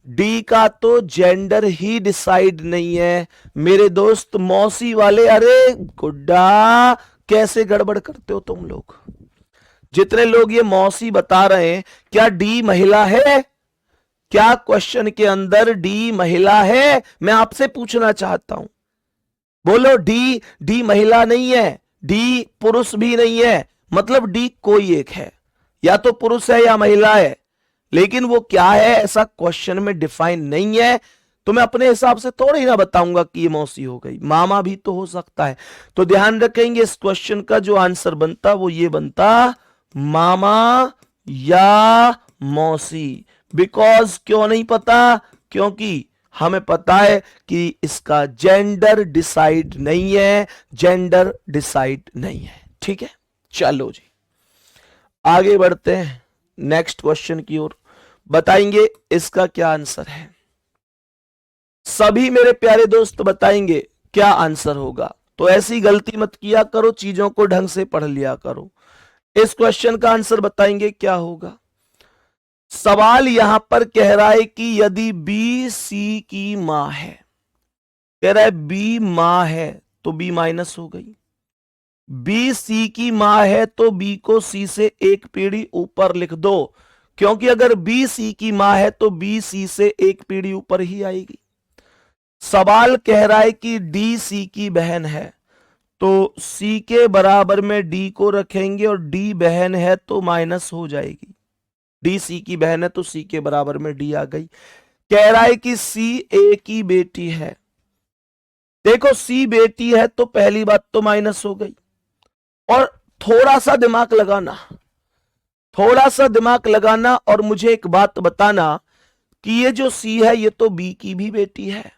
डी का तो जेंडर ही डिसाइड नहीं है मेरे दोस्त मौसी वाले। अरे गुड्डा कैसे गड़बड़ करते हो तुम लोग, जितने लोग ये मौसी बता रहे हैं, क्या डी महिला है, क्या क्वेश्चन के अंदर डी महिला है, मैं आपसे पूछना चाहता हूं, बोलो डी महिला नहीं है, डी पुरुष भी नहीं है, मतलब डी कोई एक है, या तो पुरुष है या महिला है, लेकिन वो क्या है ऐसा क्वेश्चन में डिफाइन नहीं है। तो मैं अपने हिसाब से थोड़ा ही ना बताऊंगा कि ये मौसी हो गई, मामा भी तो हो सकता है। तो ध्यान रखेंगे इस क्वेश्चन का जो आंसर बनता वो ये बनता मामा या मौसी। बिकॉज क्यों नहीं पता, क्योंकि हमें पता है कि इसका जेंडर डिसाइड नहीं है, जेंडर डिसाइड नहीं है। ठीक है, चलो जी आगे बढ़ते हैं नेक्स्ट क्वेश्चन की ओर। बताएंगे इसका क्या आंसर है, सभी मेरे प्यारे दोस्त बताएंगे क्या आंसर होगा। तो ऐसी गलती मत किया करो, चीजों को ढंग से पढ़ लिया करो। इस क्वेश्चन का आंसर बताएंगे क्या होगा। सवाल यहां पर कह रहा है कि यदि बी सी की मां है, कह रहा है बी मां है तो बी माइनस हो गई, बी सी की मां है तो बी को सी से एक पीढ़ी ऊपर लिख दो, क्योंकि अगर बी सी की मां है तो बी सी से एक पीढ़ी ऊपर ही आएगी। सवाल कह रहा है कि डी सी की बहन है, तो सी के बराबर में डी को रखेंगे और डी बहन है तो माइनस हो जाएगी। डी सी की बहन है तो सी के बराबर में डी आ गई। कह रहा है कि सी ए की बेटी है, देखो सी बेटी है तो पहली बात तो माइनस हो गई। और थोड़ा सा दिमाग लगाना, थोड़ा सा दिमाग लगाना और मुझे एक बात बताना कि ये जो सी है ये तो बी की भी बेटी है।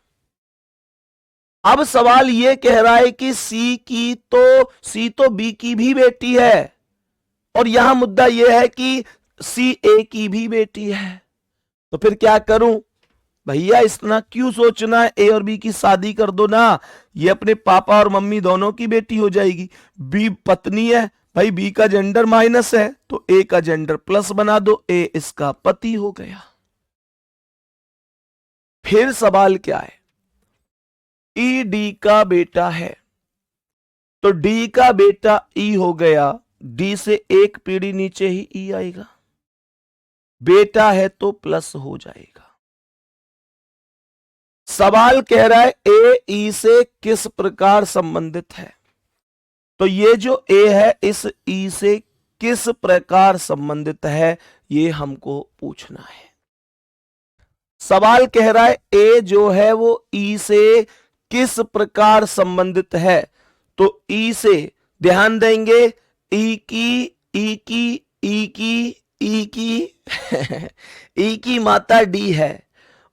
अब सवाल ये कह रहा है कि सी तो बी की भी बेटी है, और यहां मुद्दा यह है कि सी ए की भी बेटी है। तो फिर क्या करूं भैया, इतना क्यों सोचना है, ए और बी की शादी कर दो ना, ये अपने पापा और मम्मी दोनों की बेटी हो जाएगी। बी पत्नी है भाई, बी का जेंडर माइनस है तो ए का जेंडर प्लस बना दो, ए इसका पति हो गया। फिर सवाल क्या है, ई डी का बेटा है तो डी का बेटा ई हो गया, डी से एक पीढ़ी नीचे ही ई आएगा, बेटा है तो प्लस हो जाएगा। सवाल कह रहा है ए ई से किस प्रकार संबंधित है, तो ये जो ए है इस ई से किस प्रकार संबंधित है ये हमको पूछना है। सवाल कह रहा है ए जो है वो ई से किस प्रकार संबंधित है, तो ई से ध्यान देंगे ई की ई की ई की ई की ई की माता डी है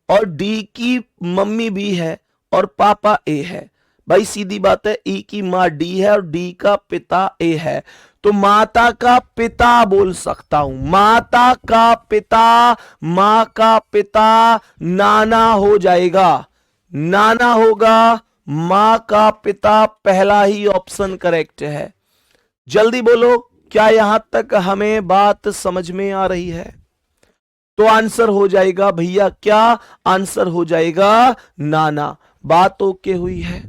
और डी की मम्मी भी है और पापा ए है। भाई सीधी बात है, ई की मां डी है और डी का पिता ए है, तो माता का पिता बोल सकता हूं, माता का पिता, मां का पिता नाना हो जाएगा, नाना होगा, मां का पिता पहला ही ऑप्शन करेक्ट है। जल्दी बोलो, क्या यहां तक हमें बात समझ में आ रही है? तो आंसर हो जाएगा भैया, क्या आंसर हो जाएगा? नाना। बात ओके हुई है,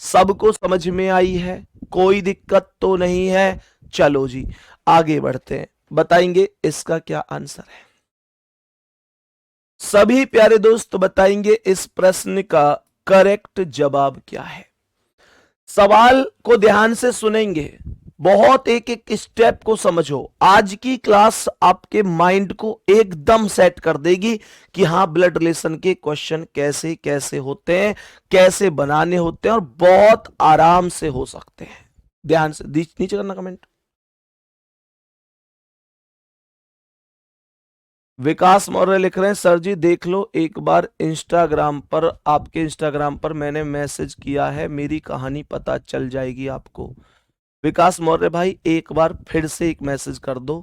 सबको समझ में आई है, कोई दिक्कत तो नहीं है। चलो जी आगे बढ़ते हैं, बताएंगे इसका क्या आंसर है। सभी प्यारे दोस्त बताएंगे इस प्रश्न का करेक्ट जवाब क्या है। सवाल को ध्यान से सुनेंगे, बहुत एक एक स्टेप को समझो। आज की क्लास आपके माइंड को एकदम सेट कर देगी कि हाँ ब्लड रिलेशन के क्वेश्चन कैसे कैसे होते हैं, कैसे बनाने होते हैं और बहुत आराम से हो सकते हैं। ध्यान से नीचे करना कमेंट। विकास मौर्य लिख रहे हैं सर जी देख लो एक बार इंस्टाग्राम पर, आपके इंस्टाग्राम पर मैंने मैसेज किया है, मेरी कहानी पता चल जाएगी आपको। विकास मौर्य भाई एक बार फिर से एक मैसेज कर दो,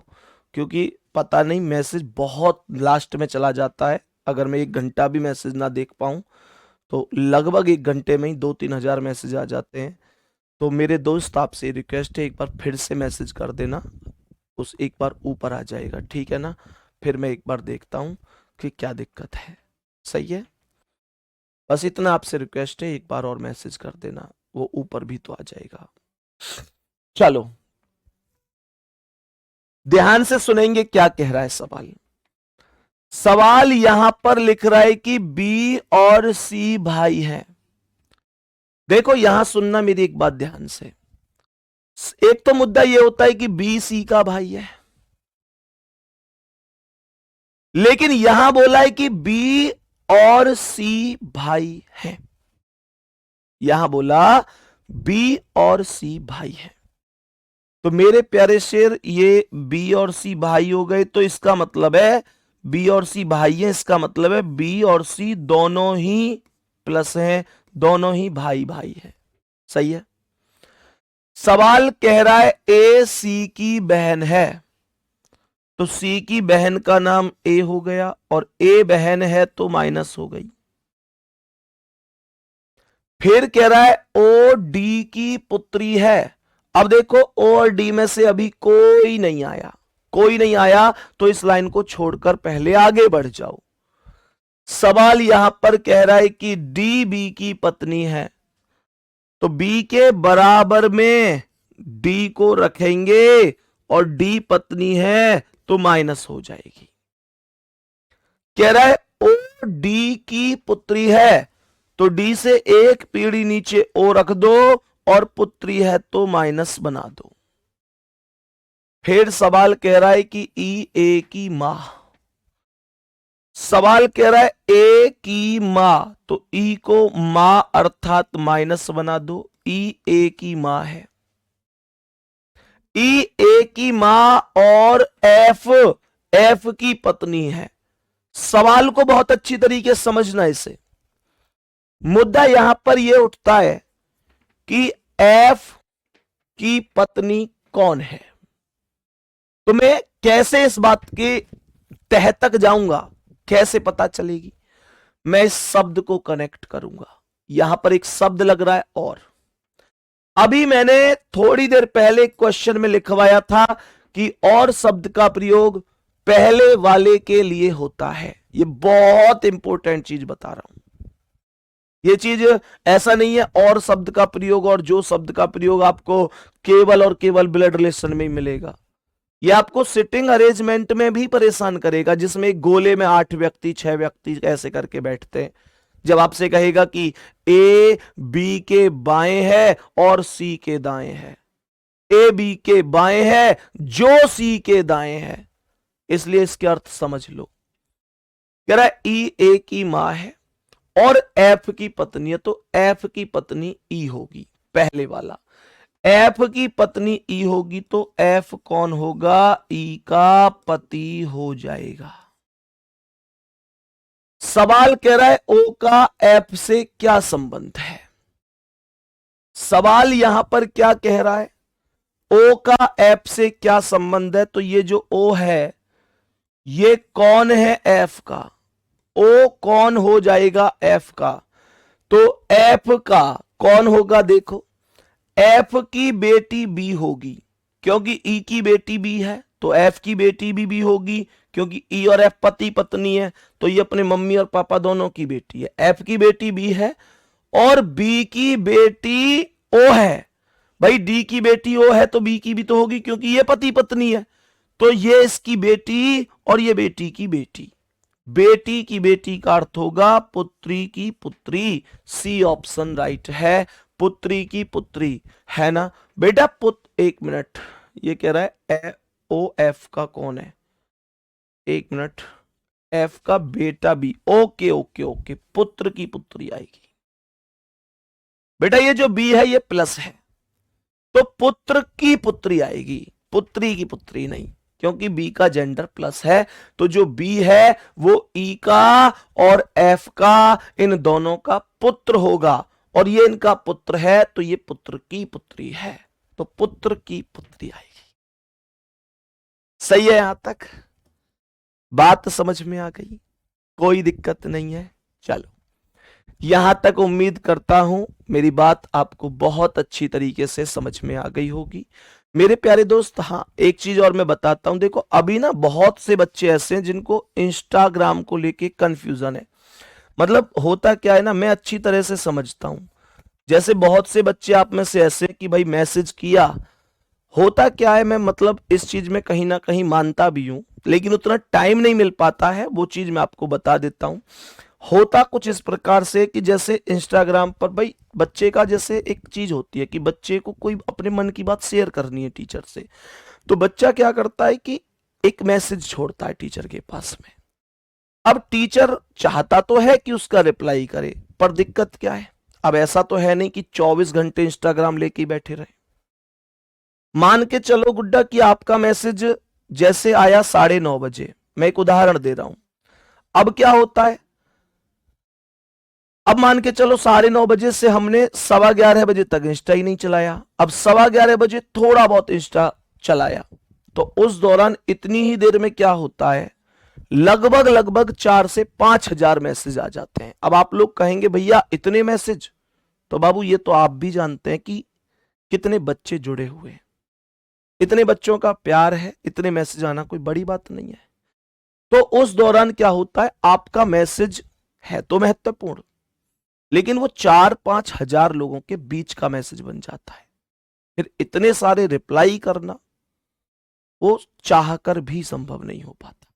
क्योंकि पता नहीं मैसेज बहुत लास्ट में चला जाता है। अगर मैं 1 घंटा भी मैसेज ना देख पाऊं तो लगभग 1 घंटे में ही 2-3 हजार मैसेज आ जाते हैं। तो मेरे दोस्त आपसे रिक्वेस्ट है एक बार फिर से मैसेज कर देना, उस एक बार ऊपर आ जाएगा, ठीक है ना? फिर मैं एक बार देखता हूं कि क्या दिक्कत है। सही है, बस इतना आपसे रिक्वेस्ट है, एक बार और मैसेज कर देना, वो ऊपर भी तो आ जाएगा। चलो ध्यान से सुनेंगे क्या कह रहा है सवाल। सवाल यहां पर लिख रहा है कि बी और सी भाई हैं। देखो यहां सुनना मेरी एक बात ध्यान से, एक तो मुद्दा यह होता है कि बी सी का भाई है, लेकिन यहां बोला है कि बी और सी भाई हैं। यहां बोला बी और सी भाई हैं, तो मेरे प्यारे शेर ये बी और सी भाई हो गए, तो इसका मतलब है बी और सी भाई है, इसका मतलब है बी और सी दोनों ही प्लस हैं, दोनों ही भाई भाई हैं। सही है। सवाल कह रहा है ए सी की बहन है, तो सी की बहन का नाम ए हो गया, और ए बहन है तो माइनस हो गई। फिर कह रहा है ओ डी की पुत्री है। अब देखो ओ और डी में से अभी कोई नहीं आया, कोई नहीं आया, तो इस लाइन को छोड़कर पहले आगे बढ़ जाओ। सवाल यहां पर कह रहा है कि डी बी की पत्नी है, तो बी के बराबर में डी को रखेंगे, और डी पत्नी है तो माइनस हो जाएगी। कह रहा है ओ डी की पुत्री है, तो डी से एक पीढ़ी नीचे ओ रख दो, और पुत्री है तो माइनस बना दो। फिर सवाल कह रहा है कि ई ए की मां, सवाल कह रहा है ए की मां, तो ई को मां अर्थात माइनस बना दो, ई ए की मां है। ई ए की मां और एफ एफ की पत्नी है। सवाल को बहुत अच्छी तरीके से समझना। इसे मुद्दा यहां पर यह उठता है कि एफ की पत्नी कौन है, तो मैं कैसे इस बात के तह तक जाऊंगा, कैसे पता चलेगी? मैं इस शब्द को कनेक्ट करूंगा। यहां पर एक शब्द लग रहा है और, अभी मैंने थोड़ी देर पहले क्वेश्चन में लिखवाया था कि और शब्द का प्रयोग पहले वाले के लिए होता है। ये बहुत इंपॉर्टेंट चीज बता रहा हूं। ये चीज ऐसा नहीं है और शब्द का प्रयोग और जो शब्द का प्रयोग आपको केवल और केवल ब्लड रिलेशन में ही मिलेगा। ये आपको सिटिंग अरेंजमेंट में भी परेशान करेगा, जिसमें एक गोले में 8 व्यक्ति 6 व्यक्ति ऐसे करके बैठते हैं। जब आपसे कहेगा कि ए बी के बाएं है और सी के दाएं है, ए बी के बाएं है जो सी के दाएं है, इसलिए इसके अर्थ समझ लो। कह रहा है ई ए की मां है और एफ की पत्नी है, तो एफ की पत्नी ई होगी, पहले वाला। एफ की पत्नी ई होगी तो एफ कौन होगा? ई का पति हो जाएगा। सवाल कह रहा है ओ का एफ से क्या संबंध है? सवाल यहां पर क्या कह रहा है? ओ का एफ से क्या संबंध है? तो ये जो ओ है ये कौन है? एफ का। ओ कौन हो जाएगा? एफ का। तो एफ का कौन होगा? देखो, एफ की बेटी बी होगी, क्योंकि ई की बेटी बी है, तो एफ की बेटी भी होगी, क्योंकि ई और एफ पति पत्नी है, तो ये अपने मम्मी और पापा दोनों की बेटी है। एफ की बेटी बी है और बी की बेटी ओ है। भाई डी की बेटी ओ है तो बी की भी तो होगी, क्योंकि ये पति पत्नी है, तो ये इसकी बेटी और ये बेटी की बेटी। बेटी की बेटी का अर्थ होगा पुत्री की पुत्री। सी ऑप्शन राइट है, पुत्री की पुत्री, है ना बेटा? एक मिनट, ये कह रहा है ओ एफ का कौन है? एक मिनट, एफ का बेटा बी। ओके ओके ओके, पुत्र की पुत्री आएगी बेटा। ये जो बी है ये प्लस है, तो पुत्र की पुत्री आएगी, पुत्री की पुत्री नहीं, क्योंकि बी का जेंडर प्लस है। तो जो बी है वो ई का और एफ का, इन दोनों का पुत्र होगा, और ये इनका पुत्र है, तो ये पुत्र की पुत्री है, तो पुत्र की पुत्री आएगी। सही है? यहां तक बात समझ में आ गई? कोई दिक्कत नहीं है? चलो, यहां तक उम्मीद करता हूं मेरी बात आपको बहुत अच्छी तरीके से समझ में आ गई होगी मेरे प्यारे दोस्त। हाँ, एक चीज और मैं बताता हूं। देखो, अभी ना बहुत से बच्चे ऐसे हैं जिनको इंस्टाग्राम को लेके कंफ्यूजन है। मतलब होता क्या है ना, मैं अच्छी तरह से समझता हूं। जैसे बहुत से बच्चे आप में से ऐसे कि भाई मैसेज किया, होता क्या है, मैं मतलब इस चीज में कहीं ना कहीं मानता भी हूं, लेकिन उतना टाइम नहीं मिल पाता है। वो चीज मैं आपको बता देता हूं। होता कुछ इस प्रकार से कि जैसे इंस्टाग्राम पर भाई बच्चे का जैसे एक चीज होती है कि बच्चे को कोई अपने मन की बात शेयर करनी है टीचर से, तो बच्चा क्या करता है कि एक मैसेज छोड़ता है टीचर के पास में। अब टीचर चाहता तो है कि उसका रिप्लाई करे, पर दिक्कत क्या है, अब ऐसा तो है नहीं कि 24 घंटे इंस्टाग्राम लेके बैठे रहे। मान के चलो गुड्डा कि आपका मैसेज जैसे आया 9:30 बजे, मैं एक उदाहरण दे रहा हूं। अब क्या होता है, अब मान के चलो 9:30 से हमने 11:15 बजे तक इंस्टा ही नहीं चलाया, अब 11:15 बजे थोड़ा बहुत इंस्टा चलाया, तो उस दौरान इतनी ही देर में क्या होता है, लगभग लगभग 4 से 5 हजार मैसेज आ जाते हैं। अब आप लोग कहेंगे भैया इतने मैसेज, तो बाबू ये तो आप भी जानते हैं कि कितने बच्चे जुड़े हुए हैं, इतने बच्चों का प्यार है, इतने मैसेज आना कोई बड़ी बात नहीं है। तो उस दौरान क्या होता है, आपका मैसेज है तो महत्वपूर्ण, लेकिन वो 4-5 हजार लोगों के बीच का मैसेज बन जाता है। फिर इतने सारे रिप्लाई करना वो चाहकर भी संभव नहीं हो पाता।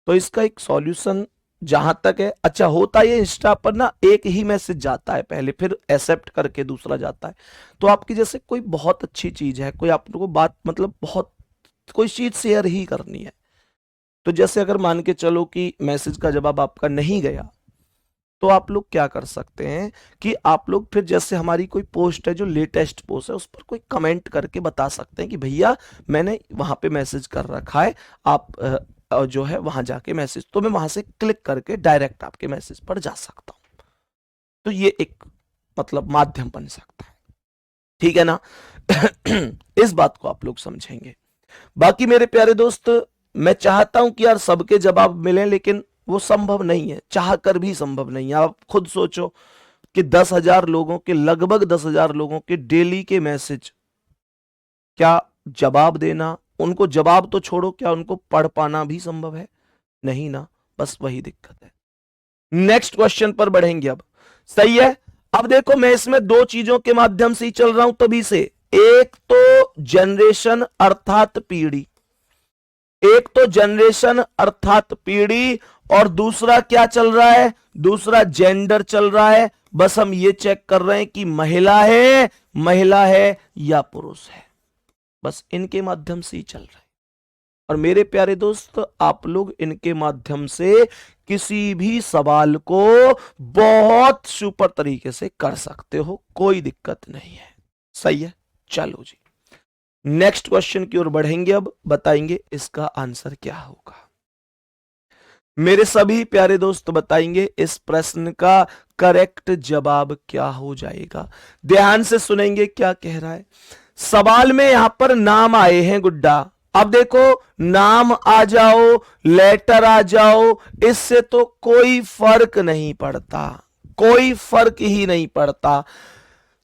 तो इसका एक सॉल्यूशन जहां तक है, अच्छा होता है इंस्टा पर ना एक ही मैसेज जाता है पहले, फिर एक्सेप्ट करके दूसरा जाता है। तो आपकी जैसे कोई बहुत अच्छी चीज है, कोई आप लोगों को बात मतलब बहुत कोई चीज शेयर ही करनी है, तो जैसे अगर मान के चलो कि मैसेज का जवाब आपका नहीं गया, तो आप लोग क्या कर सकते हैं कि आप लोग फिर जैसे हमारी कोई पोस्ट है जो लेटेस्ट पोस्ट है उस पर कोई कमेंट करके बता सकते हैं कि भैया मैंने वहां पे मैसेज कर रखा है, आप जो है वहां जाके मैसेज, तो मैं वहां से क्लिक करके डायरेक्ट आपके मैसेज पर जा सकता हूं। तो ये एक मतलब माध्यम बन सकता है, ठीक है ना। इस बात को आप लोग समझेंगे। बाकी मेरे प्यारे दोस्त, मैं चाहता हूं कि यार सबके जवाब मिले, लेकिन वो संभव नहीं है, चाह कर भी संभव नहीं है। आप खुद सोचो कि 10 हजार लोगों के, लगभग 10 हजार लोगों के डेली के मैसेज, क्या जवाब देना, उनको जवाब तो छोड़ो, क्या उनको पढ़ पाना भी संभव है? नहीं ना, बस वही दिक्कत है। नेक्स्ट क्वेश्चन पर बढ़ेंगे अब, सही है। अब देखो मैं इसमें दो चीजों के माध्यम से ही चल रहा हूं तभी से, एक तो जनरेशन अर्थात पीढ़ी, एक तो जनरेशन अर्थात पीढ़ी, और दूसरा क्या चल रहा है, दूसरा जेंडर चल रहा है। बस हम ये चेक कर रहे हैं कि महिला है या पुरुष है, बस इनके माध्यम से ही चल रहा है। और मेरे प्यारे दोस्त, आप लोग इनके माध्यम से किसी भी सवाल को बहुत सुपर तरीके से कर सकते हो, कोई दिक्कत नहीं है, सही है। चलो जी नेक्स्ट क्वेश्चन की ओर बढ़ेंगे, अब बताएंगे इसका आंसर क्या होगा। मेरे सभी प्यारे दोस्त बताएंगे इस प्रश्न का करेक्ट जवाब क्या हो जाएगा। ध्यान से सुनेंगे क्या कह रहा है। सवाल में यहां पर नाम आए हैं गुड्डा, अब देखो नाम आ जाओ, लेटर आ जाओ, इससे तो कोई फर्क नहीं पड़ता, कोई फर्क ही नहीं पड़ता।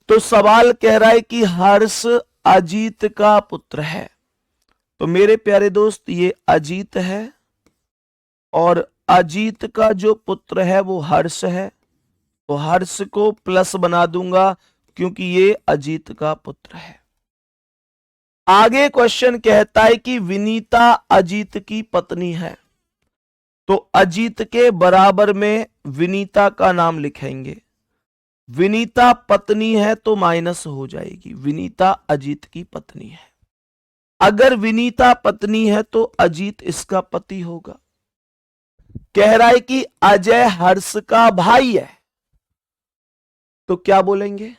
तो सवाल कह रहा है कि हर्ष अजीत का पुत्र है, तो मेरे प्यारे दोस्त ये अजीत है और अजीत का जो पुत्र है वो हर्ष है, तो हर्ष को प्लस बना दूंगा क्योंकि ये अजीत का पुत्र है। आगे क्वेश्चन कहता है कि विनीता अजीत की पत्नी है, तो अजीत के बराबर में विनीता का नाम लिखेंगे। विनीता पत्नी है तो माइनस हो जाएगी, विनीता अजीत की पत्नी है। अगर विनीता पत्नी है तो अजीत इसका पति होगा। कह रहा है कि अजय हर्ष का भाई है, तो क्या बोलेंगे,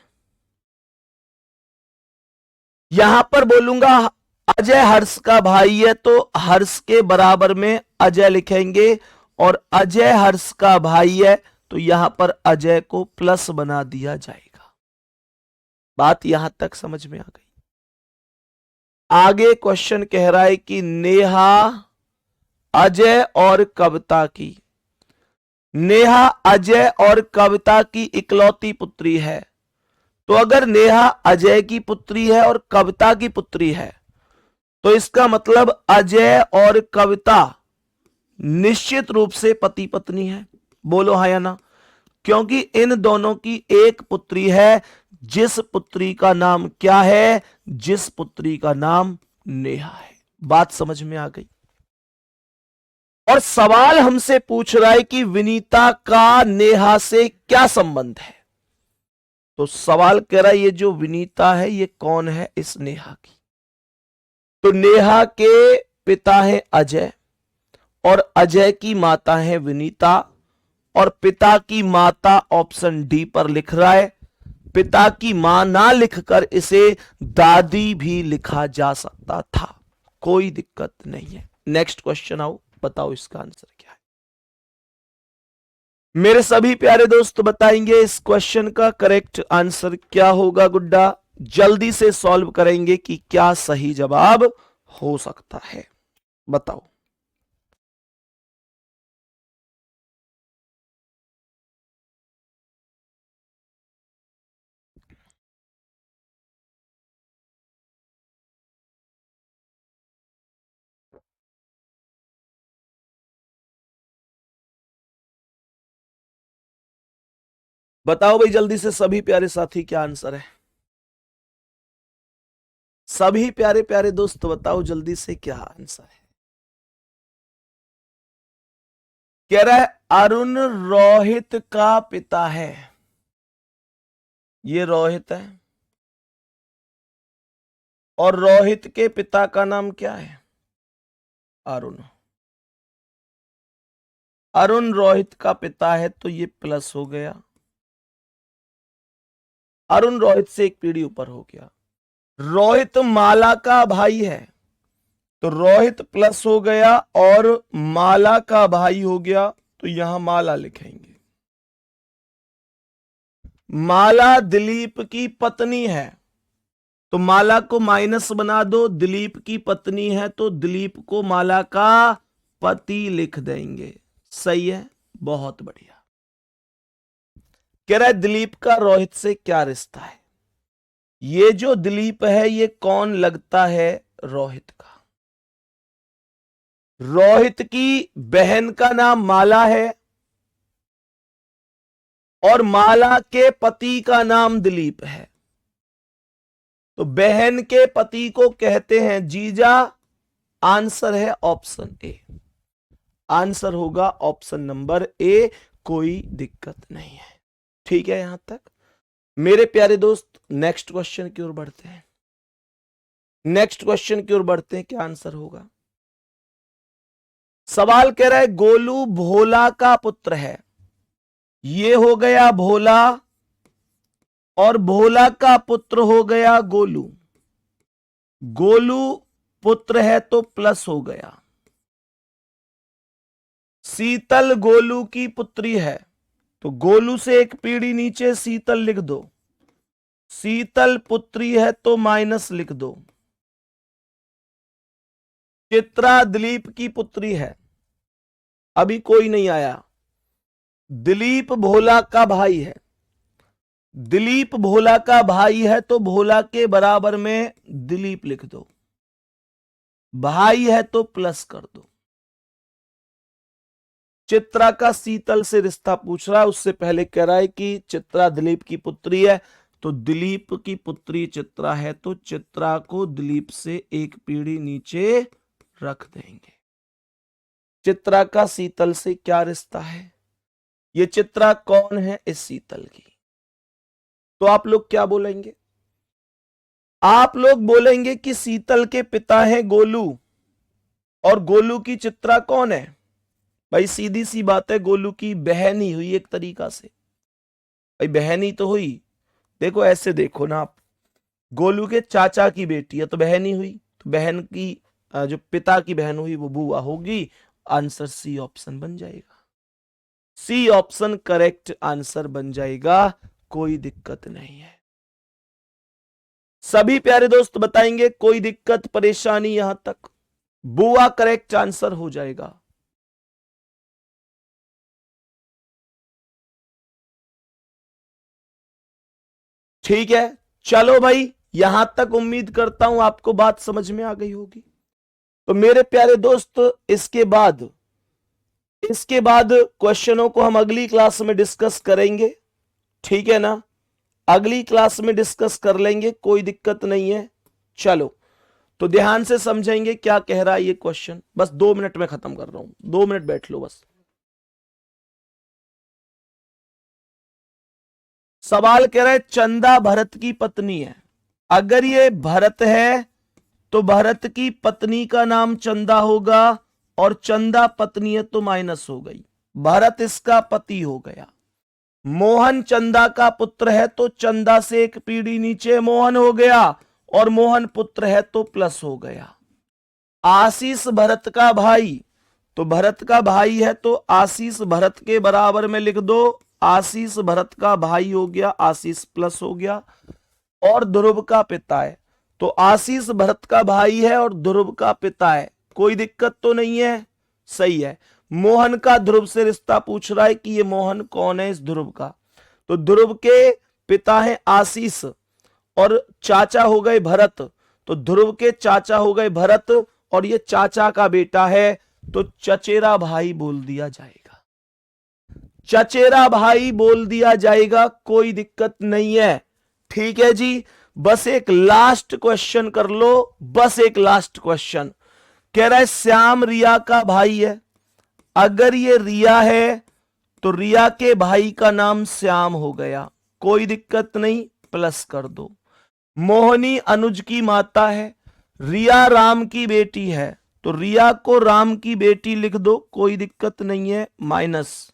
यहां पर बोलूंगा अजय हर्ष का भाई है तो हर्ष के बराबर में अजय लिखेंगे, और अजय हर्ष का भाई है तो यहां पर अजय को प्लस बना दिया जाएगा। बात यहां तक समझ में आ गई। आगे क्वेश्चन कह रहा है कि नेहा अजय और कविता की, नेहा अजय और कविता की इकलौती पुत्री है, तो अगर नेहा अजय की पुत्री है और कविता की पुत्री है तो इसका मतलब अजय और कविता निश्चित रूप से पति पत्नी है। बोलो हाँ या ना, क्योंकि इन दोनों की एक पुत्री है, जिस पुत्री का नाम क्या है, जिस पुत्री का नाम नेहा है। बात समझ में आ गई। और सवाल हमसे पूछ रहा है कि विनीता का नेहा से क्या संबंध है। तो सवाल कह रहा है ये जो विनीता है ये कौन है इस नेहा की। तो नेहा के पिता है अजय और अजय की माता है विनीता, और पिता की माता ऑप्शन डी पर लिख रहा है। पिता की मां ना लिखकर इसे दादी भी लिखा जा सकता था, कोई दिक्कत नहीं है। नेक्स्ट क्वेश्चन आओ, बताओ इसका आंसर क्या है। मेरे सभी प्यारे दोस्त बताएंगे इस क्वेश्चन का करेक्ट आंसर क्या होगा। गुड्डा जल्दी से सॉल्व करेंगे कि क्या सही जवाब हो सकता है, बताओ। बताओ भाई जल्दी से सभी प्यारे साथी क्या आंसर है। सभी प्यारे प्यारे दोस्त बताओ जल्दी से क्या आंसर है। कह रहा है अरुण रोहित का पिता है। ये रोहित है और रोहित के पिता का नाम क्या है, अरुण। अरुण रोहित का पिता है तो ये प्लस हो गया, अरुण रोहित से एक पीढ़ी ऊपर हो गया। रोहित माला का भाई है तो रोहित प्लस हो गया और माला का भाई हो गया, तो यहां माला लिखेंगे। माला दिलीप की पत्नी है तो माला को माइनस बना दो, दिलीप की पत्नी है तो दिलीप को माला का पति लिख देंगे। सही है, बहुत बढ़िया। कह रहा है दिलीप का रोहित से क्या रिश्ता है। ये जो दिलीप है ये कौन लगता है, रोहित का। रोहित की बहन का नाम माला है और माला के पति का नाम दिलीप है, तो बहन के पति को कहते हैं जीजा। आंसर है ऑप्शन ए, आंसर होगा ऑप्शन नंबर ए, कोई दिक्कत नहीं है। ठीक है यहां तक मेरे प्यारे दोस्त। नेक्स्ट क्वेश्चन की ओर बढ़ते हैं, नेक्स्ट क्वेश्चन की ओर बढ़ते हैं, क्या आंसर होगा। सवाल कह रहा है गोलू भोला का पुत्र है। ये हो गया भोला और भोला का पुत्र हो गया गोलू। गोलू पुत्र है तो प्लस हो गया। शीतल गोलू की पुत्री है तो गोलू से एक पीढ़ी नीचे शीतल लिख दो। शीतल पुत्री है तो माइनस लिख दो। चित्रा दिलीप की पुत्री है, अभी कोई नहीं आया। दिलीप भोला का भाई है, दिलीप भोला का भाई है तो भोला के बराबर में दिलीप लिख दो। भाई है तो प्लस कर दो। चित्रा का शीतल से रिश्ता पूछ रहा है, उससे पहले कह रहा है कि चित्रा दिलीप की पुत्री है तो दिलीप की पुत्री चित्रा है तो चित्रा को दिलीप से एक पीढ़ी नीचे रख देंगे। चित्रा का शीतल से क्या रिश्ता है, ये चित्रा कौन है इस शीतल की। तो आप लोग क्या बोलेंगे, आप लोग बोलेंगे कि शीतल के पिता हैं गोलू और गोलू की चित्रा कौन है। भाई सीधी सी बात है, गोलू की बहन ही हुई एक तरीका से। भाई बहन ही तो हुई, देखो ऐसे देखो ना आप, गोलू के चाचा की बेटी है तो बहन ही हुई, तो बहन की जो पिता की बहन हुई वो बुआ होगी। आंसर सी ऑप्शन बन जाएगा, सी ऑप्शन करेक्ट आंसर बन जाएगा, कोई दिक्कत नहीं है। सभी प्यारे दोस्त बताएंगे कोई दिक्कत परेशानी यहां तक। बुआ करेक्ट आंसर हो जाएगा। ठीक है चलो भाई, यहां तक उम्मीद करता हूं आपको बात समझ में आ गई होगी। तो मेरे प्यारे दोस्त इसके बाद क्वेश्चनों को हम अगली क्लास में डिस्कस करेंगे, ठीक है ना। अगली क्लास में डिस्कस कर लेंगे, कोई दिक्कत नहीं है। चलो तो ध्यान से समझेंगे क्या कह रहा है ये क्वेश्चन। बस 2 मिनट में खत्म कर रहा हूं, 2 मिनट बैठ लो बस। सवाल कह रहा है चंदा भरत की पत्नी है। अगर ये भरत है तो भरत की पत्नी का नाम चंदा होगा, और चंदा पत्नी है तो माइनस हो गई, भरत इसका पति हो गया। मोहन चंदा का पुत्र है तो चंदा से एक पीढ़ी नीचे मोहन हो गया, और मोहन पुत्र है तो प्लस हो गया। आशीष भरत का भाई, तो भरत का भाई है तो आशीष भरत के बराबर में लिख दो, आशीष भरत का भाई हो गया, आशीष प्लस हो गया। और ध्रुव का पिता है, तो आशीष भरत का भाई है और ध्रुव का पिता है, कोई दिक्कत तो नहीं है, सही है। मोहन का ध्रुव से रिश्ता पूछ रहा है कि ये मोहन कौन है इस ध्रुव का, तो ध्रुव के पिता है आशीष और चाचा हो गए भरत, तो ध्रुव के चाचा हो गए भरत, और ये चाचा का बेटा है तो चचेरा भाई बोल दिया जाएगा, चचेरा भाई बोल दिया जाएगा, कोई दिक्कत नहीं है। ठीक है जी, बस एक लास्ट क्वेश्चन कर लो, बस एक लास्ट क्वेश्चन। कह रहा है श्याम रिया का भाई है। अगर ये रिया है तो रिया के भाई का नाम श्याम हो गया, कोई दिक्कत नहीं, प्लस कर दो। मोहनी अनुज की माता है, रिया राम की बेटी है तो रिया को राम की बेटी लिख दो, कोई दिक्कत नहीं है, माइनस।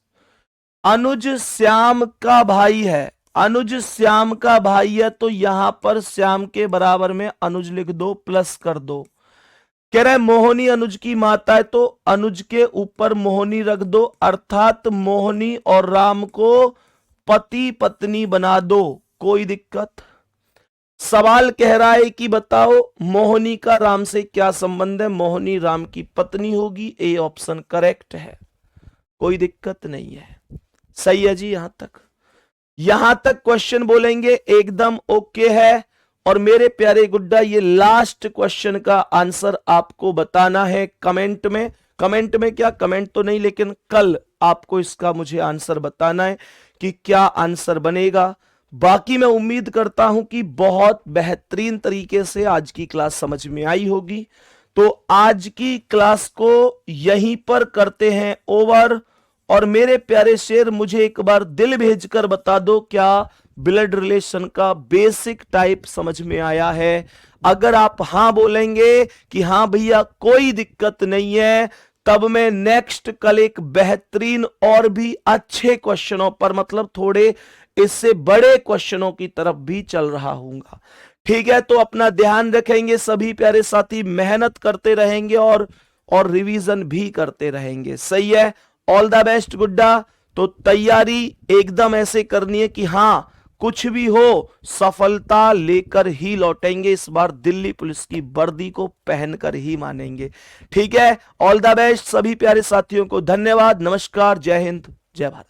अनुज श्याम का भाई है, अनुज श्याम का भाई है तो यहां पर श्याम के बराबर में अनुज लिख दो, प्लस कर दो। कह रहा है मोहनी अनुज की माता है तो अनुज के ऊपर मोहनी रख दो, अर्थात मोहनी और राम को पति पत्नी बना दो, कोई दिक्कत। सवाल कह रहा है कि बताओ मोहनी का राम से क्या संबंध है, मोहनी राम की पत्नी होगी, ए ऑप्शन करेक्ट है, कोई दिक्कत नहीं है, सही है जी। यहां तक क्वेश्चन बोलेंगे एकदम ओके है। और मेरे प्यारे गुड्डा ये लास्ट क्वेश्चन का आंसर आपको बताना है कमेंट में। कमेंट में क्या, कमेंट तो नहीं लेकिन कल आपको इसका मुझे आंसर बताना है कि क्या आंसर बनेगा। बाकी मैं उम्मीद करता हूं कि बहुत बेहतरीन तरीके से आज की क्लास समझ में आई होगी। तो आज की क्लास को यहीं पर करते हैं ओवर। और मेरे प्यारे शेर मुझे एक बार दिल भेजकर बता दो क्या ब्लड रिलेशन का बेसिक टाइप समझ में आया है। अगर आप हां बोलेंगे कि हां भैया कोई दिक्कत नहीं है, तब मैं नेक्स्ट कल एक बेहतरीन और भी अच्छे क्वेश्चनों पर, मतलब थोड़े इससे बड़े क्वेश्चनों की तरफ भी चल रहा हूंगा। ठीक है, तो अपना ध्यान रखेंगे सभी प्यारे साथी, मेहनत करते रहेंगे और रिवीजन भी करते रहेंगे, सही है। ऑल द बेस्ट गुड्डा। तो तैयारी एकदम ऐसे करनी है कि हां कुछ भी हो सफलता लेकर ही लौटेंगे, इस बार दिल्ली पुलिस की वर्दी को पहनकर ही मानेंगे। ठीक है, ऑल द बेस्ट सभी प्यारे साथियों को, धन्यवाद, नमस्कार, जय हिंद, जय भारत।